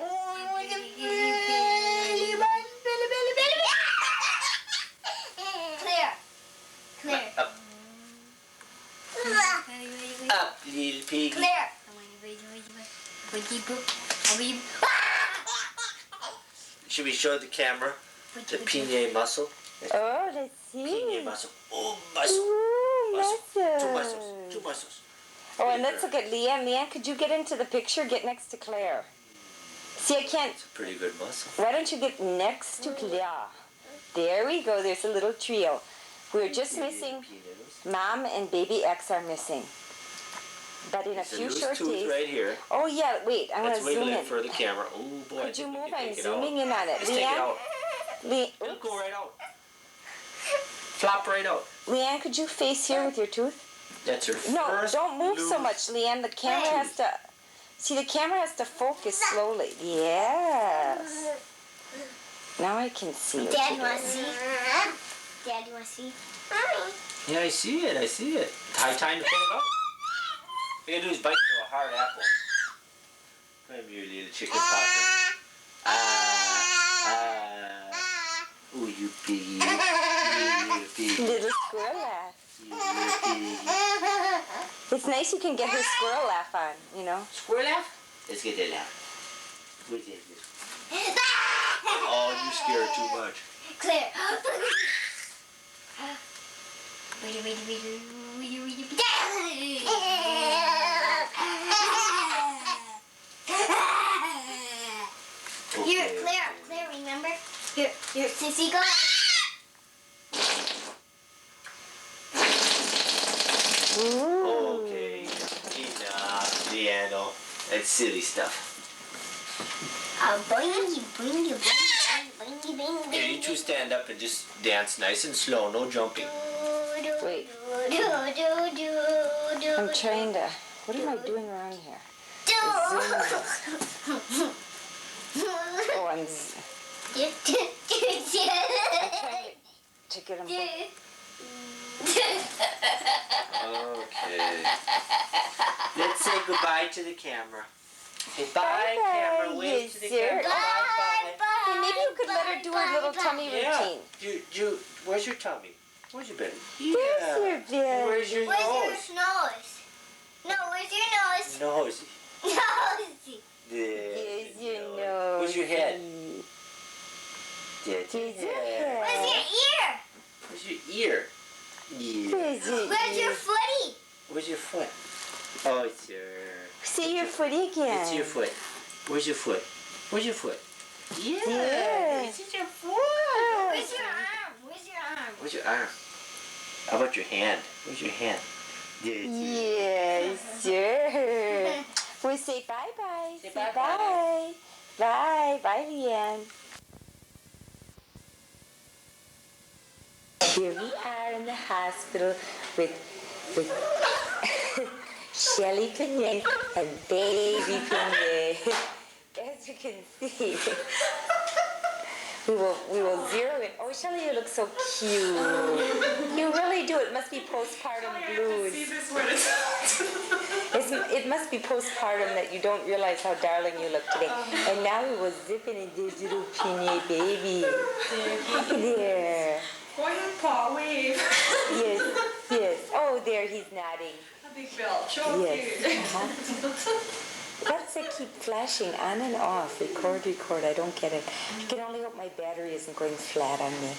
Oh, I want the belly button. Belly button. Claire. Claire. Up, little piggy. Claire. Should we show the camera the Pinier muscle? Oh, let's Pinier see. muscle. Oh, muscle. Ooh, Muscle. Two muscles. muscles. Two muscles. Oh, and let's look at Leanne. Leanne, could you get into the picture? Get next to Claire. See, I can't. It's a pretty good muscle. Why don't you get next to Claire? There we go. There's a little trio. We're just missing. Mom and baby X are missing. But in a It's a few loose short tooth days. right here. Oh yeah, wait. I want Let's to wiggle zoom it in. for the camera. Oh boy. I Could you think we move? can I'm take it out. zooming in on it. Let's take it out. Leanne, It'll go right out. Flop right out. Leanne, could you face here with your tooth? That's her No, first don't move so loose- much, Leanne. The camera has to. See, the camera has to focus slowly. Yes. Now I can see it. Dad, want to see? Dad, you want to see? Yeah, I see it. I see it. High time to pull it out. All you gotta do is bite into a hard apple. Come here, little chicken poppers. Ooh, you piggy. You little piggy. Little squirrel laugh. You little piggy. It's nice you can get her squirrel laugh on, you know. Squirrel laugh? Let's get that laugh. What's that? Oh, you scare her too much. Claire. Here, Okay. Claire, remember? Here, sissy, go. Okay. Enough, Leano. That's silly stuff. Boingy, boingy, boingy, boingy, Here, you two stand up and just dance nice and slow, no jumping. Wait. I'm trying to. What am I doing wrong here? Oh, I'm trying to get them both. Okay. Let's say goodbye to the camera. Say bye, Bye-bye, camera. Wave yes, to the sir. camera. Bye, Hey, maybe you could let her do her little tummy bye. Yeah. routine. Where's your tummy? Where's your belly? There's your belly. Where's your Where's nose? your nose? No, where's your nose? Nose. Nose. There's your nose. nose. Where's your head? There's your There's your head. Where's your ear? Where's your ear? Yeah. Where's your Where's your ear? footy? Where's your foot? Oh, it's your... See your foot again. It's your foot. Where's your foot? Where's your foot? Yeah. Yeah. It's your foot. Where's your arm? Where's your arm? Where's your arm? How about your hand? Where's your hand? Yes, sir. We'll say bye-bye. Say Say bye-bye. bye. Bye. Bye, Leanne. Here we are in the hospital with Shelly Pinier and baby Pinier. As you can see. We will zero in. Oh, Shelley, you look so cute. You really do. It must be postpartum blues. It must be postpartum that you don't realize how darling you look today. And now we will zip in this little Pinay baby. There. Go ahead, Paul, wave. Yes, yes. Oh, there, he's nodding. A big bell. Show Yes. Why does it keep flashing on and off? Record, record. I don't get it. I can only hope my battery isn't going flat on me.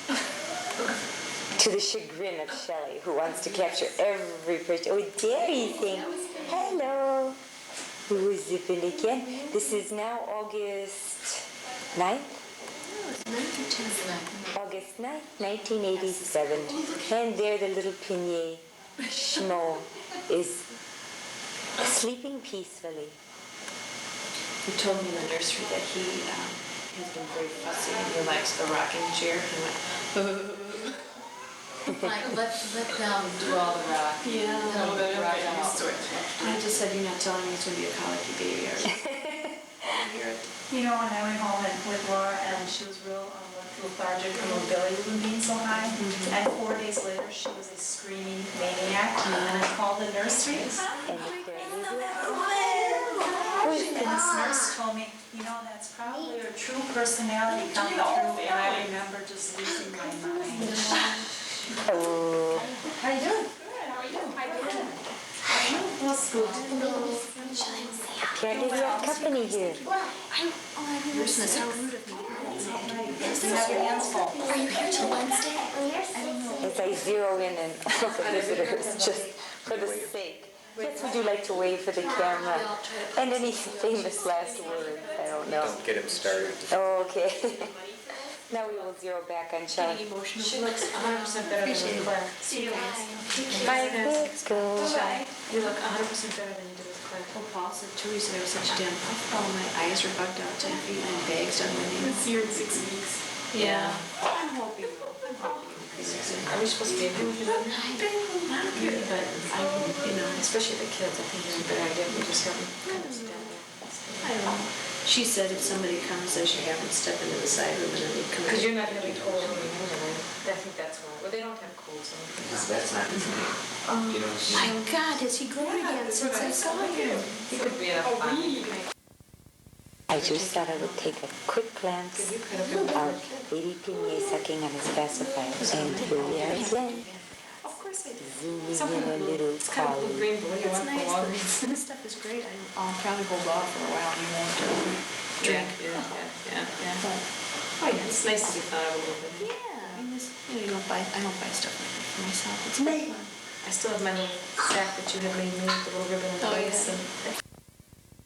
To the chagrin of Shelley, who wants to capture every picture. Oh, there he's saying, hello. Who's zipping again? This is now August 9th? August 9th, 1987. And there the little Pinay Schmo is sleeping peacefully. He told me in the nursery that he has been very fussy and he likes the rocking chair. He went, like, let them do all the rock. Yeah, rock out. I just said, you're not telling me it's going to be a colicky baby, are you? You know, when I went home with Laura and she was real lethargic, her mobility wasn't being so high. And 4 days later, she was a screaming maniac. And I called the nursery. And this nurse told me, you know, that's probably her true personality coming through. And I remember just losing my mind. Oh. How you doing? Good. How are you? How you doing? Well, school. Can't give you a company here. Nurse, how rude of me. You have your hands full. Are you here till Wednesday? As I zero in and look at visitors, just for the sake. Yes, would you like to wave for the camera? And any famous last words? I don't know. Don't get him started. Oh, okay. Now we will zero back on Shelley. She looks 100% better than Claire. See you guys. Bye, let's go. Bye. You look 100% better than you did with Claire. Oh, Paul said too, he said I was such a damn puffball. My eyes were bugged out, 10 feet, and bags on my knees. See her in 6 weeks. Yeah. I'm hoping. Are we supposed to be able to do that? But I, you know, especially the kids, I think it's a good idea if we just have them kind of stand there. I don't know. She said if somebody comes, they should have them step into the side room and then they come in. Because you're not going to be cold when you move it. I think that's why. Well, they don't have colds. That's not his name. You know, My God, has he grown again since I saw him? He could be in a fun. I just thought I would take a quick glance of Lady Pinay sucking on his pacifier. And here we are again. Of course I do. Zooming in a little It's kind of collie. blue-green, but when you It's want nice. Walgreens. This stuff is great. I'll probably hold off for a while. You won't drink. Yeah. Oh, yeah, it's nice to be thought of a little bit. Yeah. I mean, this, you know, I don't buy stuff like that for myself. It's fun. I still have my little sack that you had made me with the little ribbon and lace.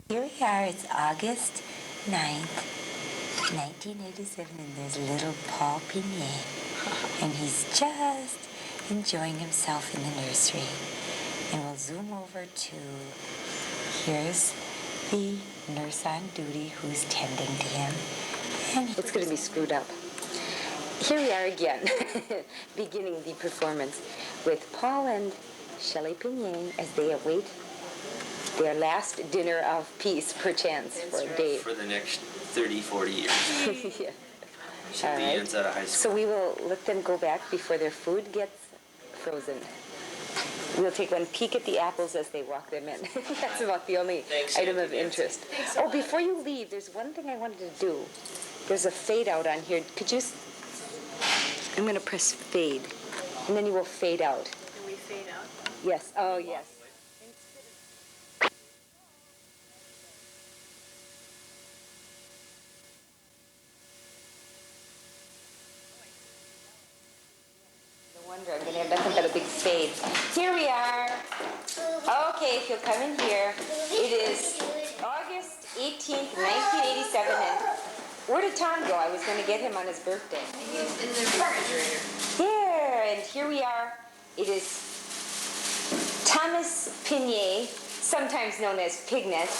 Here we are, it's August 9th, 1987, and there's little Paul Pinay. And he's just enjoying himself in the nursery. And we'll zoom over to, here's the nurse on duty who's tending to him. And it's going to be screwed up. Here we are again, beginning the performance with Paul and Shelley Pinay as they await their last dinner of peace, perchance, for a day. For the next 30, 40 years. Yeah. She'll All be right. inside of high school. So we will let them go back before their food gets frozen. We'll take one peek at the apples as they walk them in. That's about the only item of interest. Oh, before you leave, there's one thing I wanted to do. There's a fade out on here. Could you... I'm going to press fade, and then you will fade out. Can we fade out? Yes. Oh, yes. No wonder I'm going to have nothing but a big fade. Here we are. Okay, if you'll come in here. It is August 18th, 1987, and where did Tom go? I was going to get him on his birthday. He's in the refrigerator. There, and here we are. It is Thomas Pinay, sometimes known as Pignet.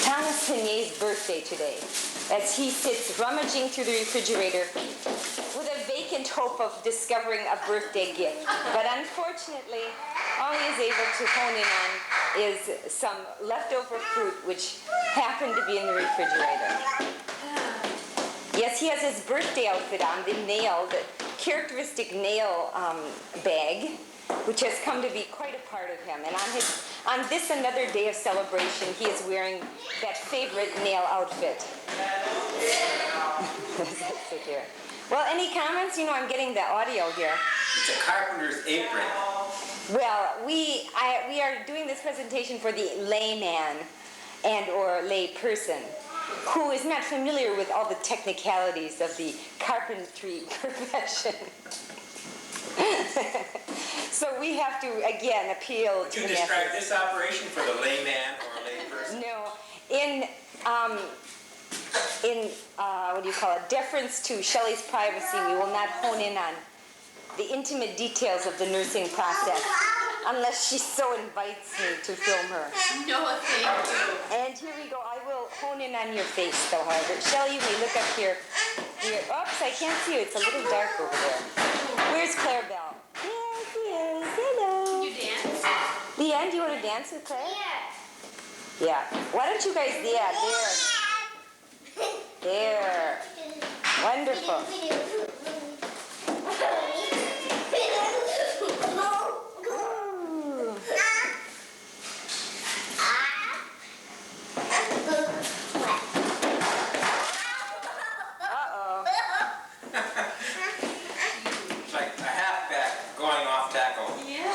Thomas Pinay's birthday today, as he sits rummaging through the refrigerator with a vacant hope of discovering a birthday gift. But unfortunately, all he is able to hone in on is some leftover fruit which happened to be in the refrigerator. Yes, Yes, he has his birthday outfit on, the characteristic nail bag, which has come to be quite a part of him. And on this another day of celebration, he is wearing that favorite nail outfit. That's so dear. Well, any comments? You know, I'm getting the audio here. It's a carpenter's apron. Well, we are doing this presentation for the layman or lay person who is not familiar with all the technicalities of the carpentry profession. So we have to, again, appeal Would to you the describe methods. this operation for the layman or lay person? No, in what do you call it, deference to Shelley's privacy, we will not hone in on the intimate details of the nursing process unless she so invites me to film her. No, thank you. And here we go. I will hone in on your face, though, however. Shelley, you may look up here. Oops, I can't see you. It's a little dark over there. Where's Claire Bell? Yes, yes. Hello. You dance? Leanne, do you want to dance with Claire? Yeah. Why don't you guys, there. There. Wonderful. It's like a halfback going off tackle. Yeah.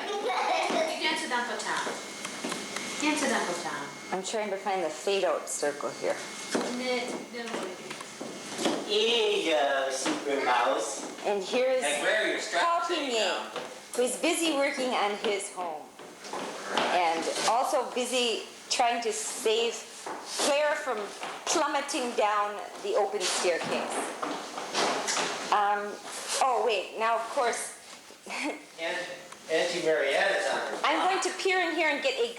You dance with Uncle Tom. Dance with Uncle Tom. I'm trying to find the fade-out circle here. Here you go, super mouse. And here's And where are your straps Talking sitting down? who's busy working on his home. And also busy trying to save Claire from plummeting down the open staircase. Oh, wait, now of course, Auntie Marianne's on her. I'm going to peer in here and get a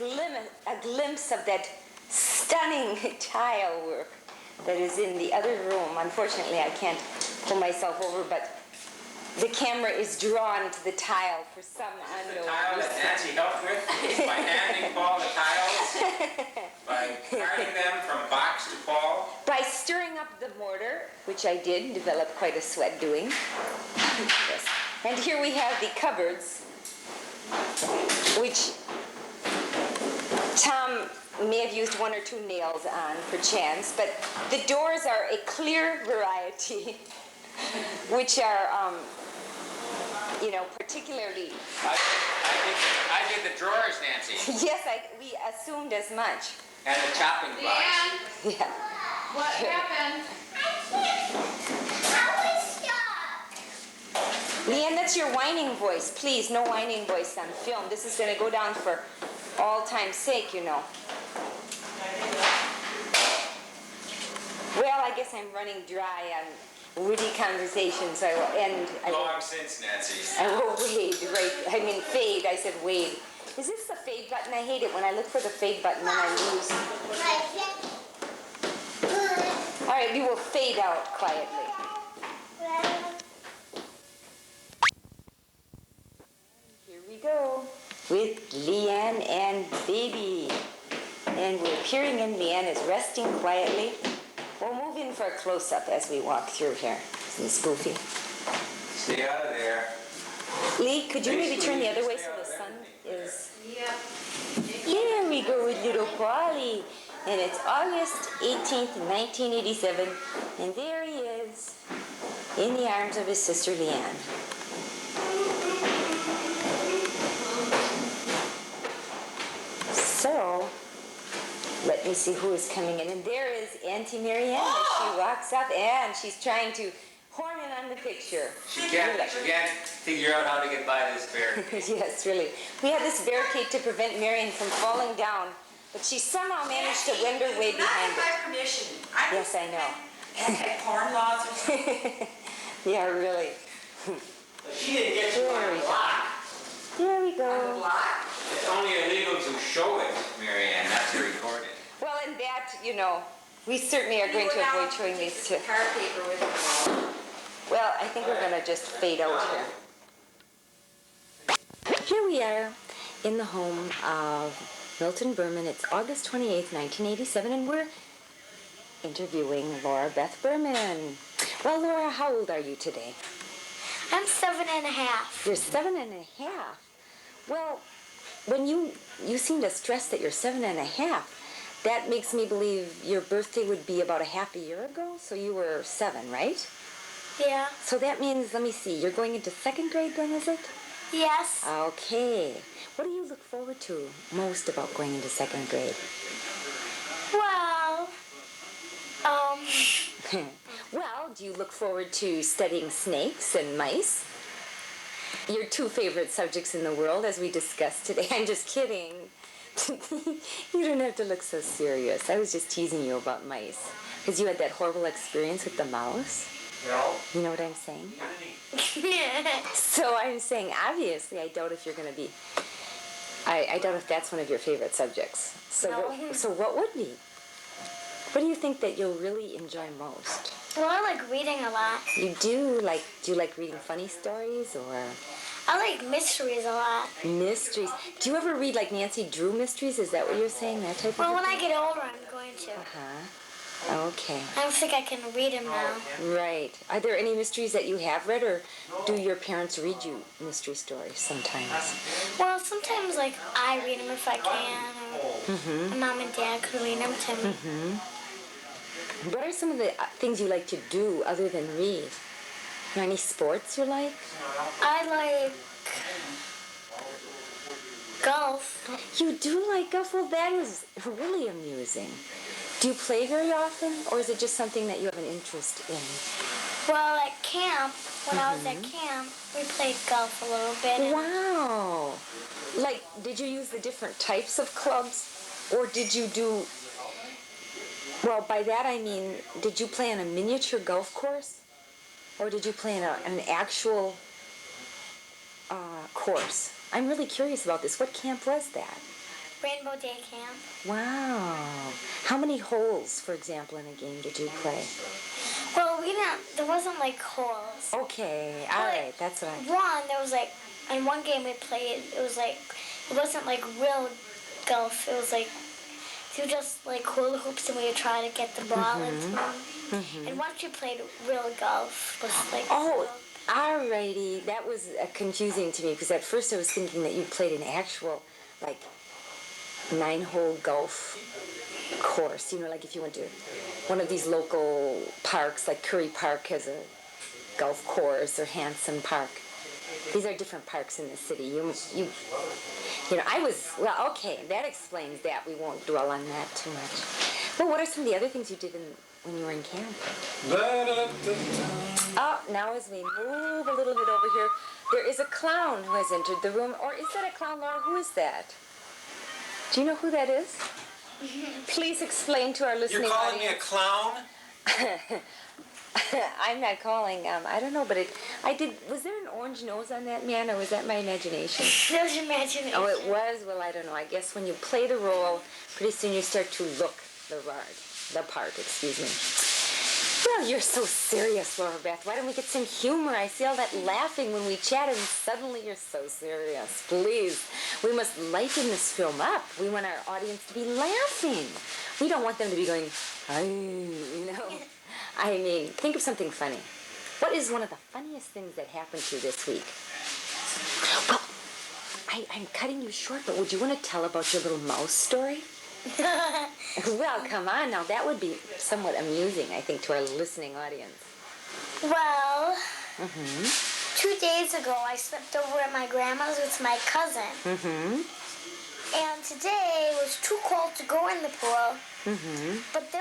glimpse of that stunning tile work that is in the other room. Unfortunately, I can't pull myself over, but the camera is drawn to the tile for some unknown The tile that reason. Nancy helped with by handing Paul the tiles, by carting them from box to Paul. By stirring up the mortar, which I did and developed quite a sweat doing. Yes. And here we have the cupboards, which Tom may have used one or two nails on, perchance, but the doors are a clear variety, which are, particularly. I did the drawers, Nancy, Yes, we assumed as much. and the chopping block. Yeah. What happened? Leanne, that's your whining voice. Please, no whining voice on film. This is going to go down for all time's sake, you know. Well, I guess I'm running dry on witty conversations. I will end. Long since, Nancy. I will wade, right? I mean, fade. I said wade. Is this the fade button? I hate it when I look for the fade button and I lose. All right, we will fade out quietly. Here we go with Leanne and baby. And we're peering in. Leanne is resting quietly. We'll move in for a close-up as we walk through here. Isn't this goofy? Stay out of there. Lee, could you maybe turn the other way so the sun is... Here we go with little Polly. And it's August 18th, 1987. And there he is, in the arms of his sister Leanne. So, let me see who is coming in. And there is Auntie Marianne as she walks up, and she's trying to horn in on the picture. She can't figure out how to get by this barricade. Yes, really. We had this barricade to prevent Marion from falling down, but she somehow managed to wend her way behind it. Not by permission. Yes, I know. Porn laws or something. Yeah, really. She didn't get you on the block. There we go. It's only illegal to show it, Marianne, not to record it. Well, and that, we certainly are going to avoid showing these two. Car paper with it. Well, I think we're going to just fade out here. Here we are in the home of Milton Berman. It's August 28th, 1987, and we're interviewing Laura Beth Berman. Well, Laura, how old are you today? I'm 7.5. You're 7.5. Well, when you seem to stress that you're 7.5, that makes me believe your birthday would be about a half a year ago, so you were 7, right? Yeah. So that means, let me see, you're going into 2nd grade then, is it? Yes. Okay. What do you look forward to most about going into 2nd grade? Well, Well, do you look forward to studying snakes and mice? Your 2 favorite subjects in the world, as we discussed today. I'm just kidding. You don't have to look so serious. I was just teasing you about mice. Because you had that horrible experience with the mouse. You know what I'm saying? So I'm saying, obviously, I doubt if you're going to be... I doubt if that's one of your favorite subjects. So, No. so what would be? What do you think that you'll really enjoy most? well, I like reading a lot. You do you like reading funny stories or I like mysteries a lot. mysteries? Do you ever read like Nancy Drew mysteries? Is that what you're saying? That type Well, of when thing? I get older, I'm going to. Okay. I don't think I can read them now. Right. Are there any mysteries that you have read, or do your parents read you mystery stories sometimes? Well, sometimes like I read them if I can, or my mom and dad could read them to me. What are some of the things you like to do other than read? Are there any sports you like? I like golf. You do like golf? Well, that is really amusing. Do you play very often, or is it just something that you have an interest in? Well, at camp, when I was at camp, we played golf a little bit. and- Wow. Like, did you use the different types of clubs, or did you do... Well, by that I mean, did you play on a miniature golf course, or did you play on an actual course? I'm really curious about this. What camp was that? Rainbow Day Camp. Wow. How many holes, for example, in a game did you play? Well, we didn't. There wasn't like holes. Okay, all right, that's what I... There was like in one game we played. It was like it wasn't like real golf. It was like you just like hula hoops and we would try to get the ball into them. And once you played real golf, was like Oh, alrighty. That was confusing to me because at first I was thinking that you played an actual, like, 9-hole golf course. You know, like if you went to one of these local parks, like Curry Park has a golf course, or Hanson Park. These are different parks in the city. You know, I was, well, okay, that explains that. We won't dwell on that too much. Well, what are some of the other things you did when you were in camp? Oh, now as we move a little bit over here, there is a clown who has entered the room. Or is that a clown, Laura? Who is that? Do you know who that is? Please explain to our listening You're calling audience. me a clown? I'm not calling, I don't know, but was there an orange nose on that man, or was that my imagination? That was imagination. Oh, it was? Well, I don't know. I guess when you play the role, pretty soon you start to look the part, excuse me. Well, you're so serious, Laura Beth. Why don't we get some humor? I see all that laughing when we chat, and suddenly you're so serious. Please, we must lighten this film up. We want our audience to be laughing. We don't want them to be going, "Ay," you know? I mean, think of something funny. What is one of the funniest things that happened to you this week? Well, I'm cutting you short, but would you want to tell about your little mouse story? Well, come on now. That would be somewhat amusing, I think, to our listening audience. Well, 2 days ago I slept over at my grandma's with my cousin. And today it was too cold to go in the pool. But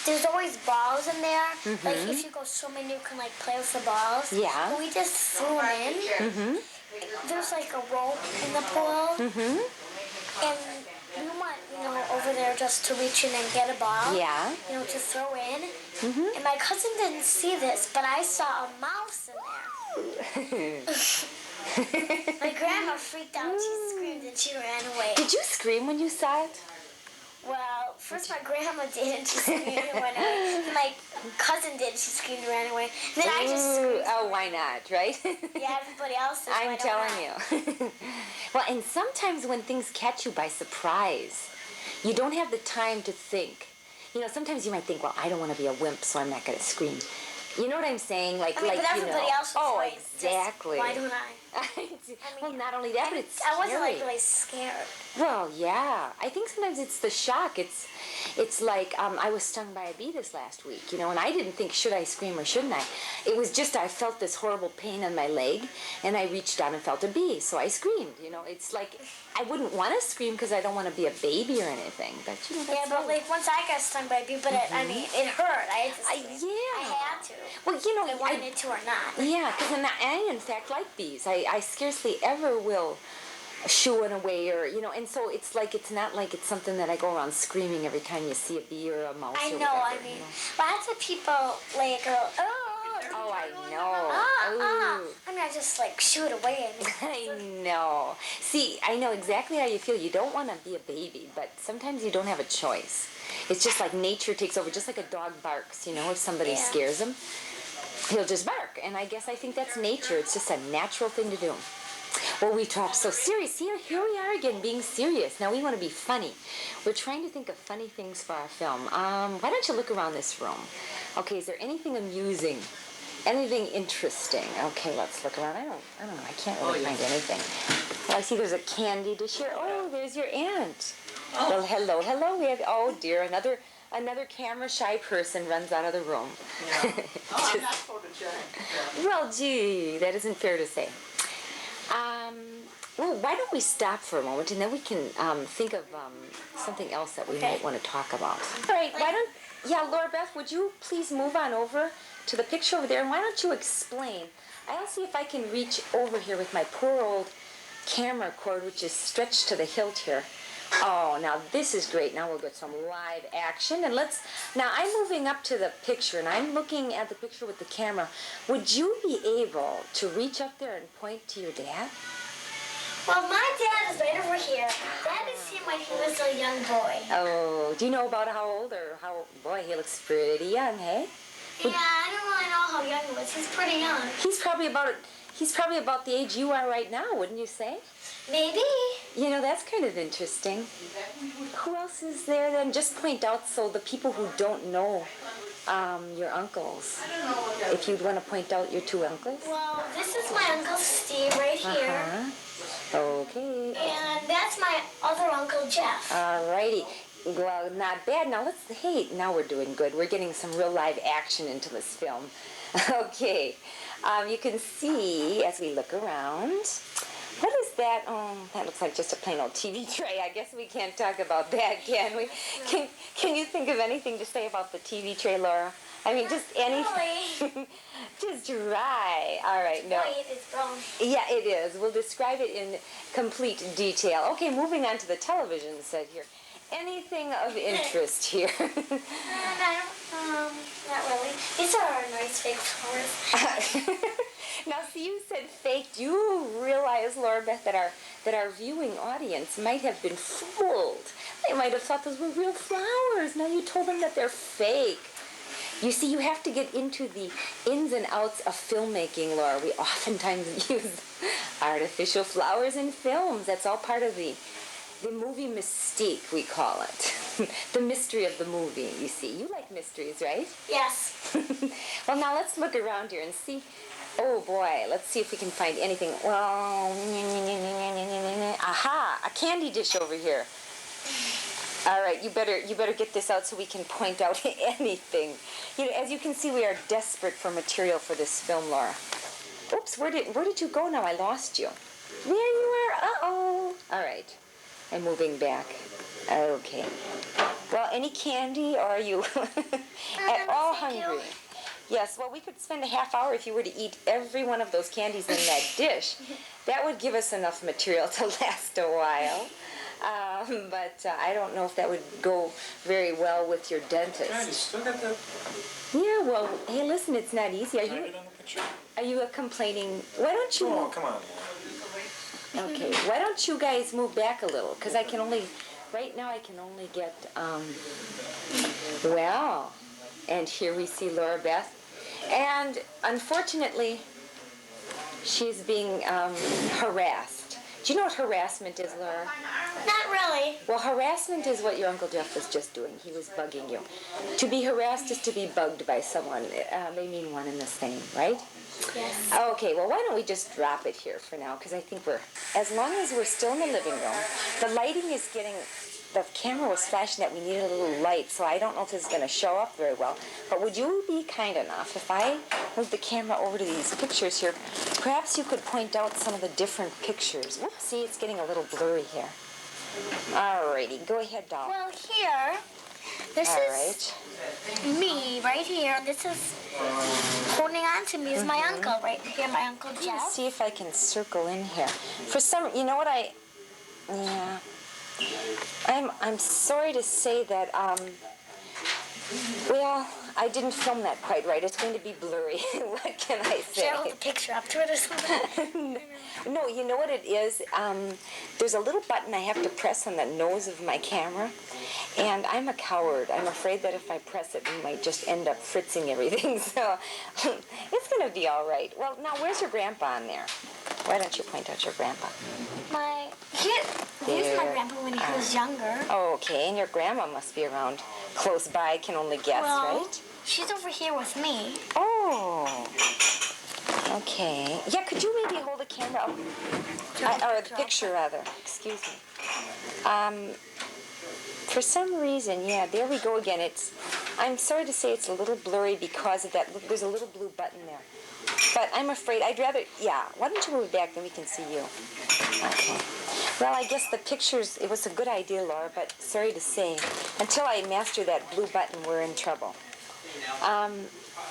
there's always balls in there. Like if you go swimming, you can like play with the balls. Yeah. But we just threw them in. There's like a rope in the pool. And we went, over there just to reach in and get a ball. Yeah. To throw in. And my cousin didn't see this, but I saw a mouse in there. My grandma freaked out. She screamed and she ran away. Did you scream when you saw it? Well, first my grandma did and she screamed and ran away. Then my cousin did, she screamed and ran away. Then I just screamed. Oh, why not, right? Yeah, everybody else is. I'm telling you. Well, and sometimes when things catch you by surprise, you don't have the time to think. you know, sometimes you might think, well, I don't want to be a wimp, so I'm not going to scream. You know what I'm saying? Like, I mean, like but you everybody know. else's Oh, choice. exactly. Why don't I? Well, not only that, but it's I wasn't like scary. really scared. Well, yeah. I think sometimes it's the shock. It's like I was stung by a bee this last week, you know, and I didn't think, should I scream or shouldn't I? It was just I felt this horrible pain on my leg, and I reached down and felt a bee, so I screamed. You know, it's like I wouldn't want to scream because I don't want to be a baby or anything, but you know, that's Yeah, but like once I got stung by a bee, but I mean, it hurt. I had to. Well, you know, I wanted to or not. Yeah, because I in fact like bees. I scarcely ever will shoo one away, or you know, and so it's like it's not like it's something that I go around screaming every time you see a bee or a mouse. I or know. whatever, I mean, you know? lots of people like go, Oh, I know. I mean, I just like shoo it away. I know. See, I know exactly how you feel. You don't want to be a baby, but sometimes you don't have a choice. It's just like nature takes over, just like a dog barks, you know, if somebody scares him, he'll just bark. And I think that's nature. It's just a natural thing to do. Well, we talked so serious. Here we are again, being serious. Now we want to be funny. We're trying to think of funny things for our film. Why don't you look around this room? Okay, is there anything amusing? Anything interesting? Okay, let's look around. I don't know. I can't really find anything. Well, I see there's a candy dish here. Oh, there's your aunt. Well, hello. We have, oh dear, another camera shy person runs out of the room. Yeah. Oh, I'm not photogenic. Well, gee, that isn't fair to say. Well, why don't we stop for a moment and then we can think of something else that we might want to talk about. All right, Laura Beth, would you please move on over to the picture over there, and why don't you explain? I'll see if I can reach over here with my poor old camera cord, which is stretched to the hilt here. Oh, now this is great. Now we'll get some live action. And now I'm moving up to the picture, and I'm looking at the picture with the camera. Would you be able to reach up there and point to your dad? Well, my dad is right over here. That is him when he was a young boy. Oh, do you know about how old or how, boy, he looks pretty young, hey? Yeah, I don't really know how young he was. He's pretty young. He's probably about the age you are right now, wouldn't you say? Maybe. You know, that's kind of interesting. Who else is there then? Just point out so the people who don't know your uncles, if you'd want to point out your two uncles. Well, this is my Uncle Steve right here. Okay. And that's my other Uncle Jeff. Alrighty. Well, not bad. Now we're doing good. We're getting some real live action into this film. Okay. You can see as we look around. What is that? Oh, that looks like just a plain old TV tray. I guess we can't talk about that, can we? Can you think of anything to say about the TV tray, Laura? I mean, just anything. Really? Just dry. All right, no. It's brown. Yeah, it is. We'll describe it in complete detail. Okay, moving on to the television set here. Anything of interest here? Not really. These are nice fake flowers. Now, see, you said fake. Do you realize, Laura Beth, that our viewing audience might have been fooled? They might have thought those were real flowers. Now you told them that they're fake. You see, you have to get into the ins and outs of filmmaking, Laura. We oftentimes use artificial flowers in films. That's all part of the movie mystique, we call it. The mystery of the movie, you see. You like mysteries, right? Yes. Well, now let's look around here and see. Oh, boy. Let's see if we can find anything. Well, aha, a candy dish over here. All right, you better get this out so we can point out anything. You know, as you can see, we are desperate for material for this film, Laura. Oops, where did you go now? I lost you. There you are. Uh-oh. All right. I'm moving back. Okay. Well, any candy, or are you at all hungry? Yes, well, we could spend a half hour if you were to eat every one of those candies in that dish. That would give us enough material to last a while. But I don't know if that would go very well with your dentist. Yeah, you still got that. Yeah, well, hey, listen, it's not easy. Are you complaining? Why don't you... Oh, come on. Okay, why don't you guys move back a little? Because right now I can only get, well, and here we see Laura Beth. And unfortunately, she's being harassed. Do you know what harassment is, Laura? Not really. Well, harassment is what your Uncle Jeff was just doing. He was bugging you. To be harassed is to be bugged by someone. They mean one and the same, right? Yes. Okay, well, why don't we just drop it here for now? Because I think as long as we're still in the living room, the lighting is getting, the camera was flashing that we needed a little light, so I don't know if this is going to show up very well. But would you be kind enough, if I move the camera over to these pictures here, perhaps you could point out some of the different pictures. Whoops, see, it's getting a little blurry here. Alrighty, go ahead, doll. Well, here, this is me right here. This is holding on to me is my uncle right here, my Uncle Let's Jeff. see if I can circle in here. For some, you know what yeah. I'm sorry to say that, well, I didn't film that quite right. It's going to be blurry. What can I say? Should I hold the picture up to it or something? No, you know what it is? There's a little button I have to press on the nose of my camera, and I'm a coward. I'm afraid that if I press it, we might just end up fritzing everything, so it's going to be all right. Well, now, where's your grandpa on there? Why don't you point out your grandpa? Here's my grandpa when he was younger. Oh, okay, and your grandma must be around close by, I can only guess, Well, right? she's over here with me. Oh, okay. Yeah, could you maybe hold the camera up? Or the picture, rather. Excuse me. For some reason, yeah, there we go again. I'm sorry to say it's a little blurry because of that. Look, there's a little blue button there. But I'm afraid, I'd rather, yeah, why don't you move back, then we can see you. Okay. Well, I guess the pictures, it was a good idea, Laura, but sorry to say, until I master that blue button, we're in trouble. Why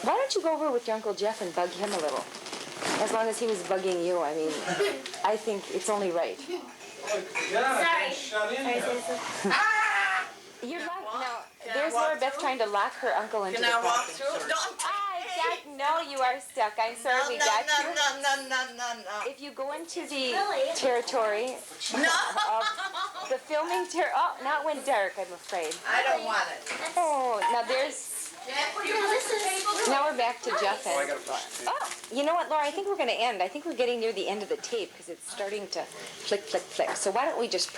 don't you go over with your Uncle Jeff and bug him a little? As long as he was bugging you, I mean, I think it's only right. Yeah, shut in there. You're locked now. There's Laura Beth trying to lock her uncle into the Can I walk closet. through? No, you are stuck. I'm sorry we got you. No. If you go into the territory of the filming not when dark, I'm afraid. I don't want it. Oh, now there's. Now we're back to Jeff and. Oh, you know what, Laura? I think we're going to end. I think we're getting near the end of the tape because it's starting to flick. So why don't we just.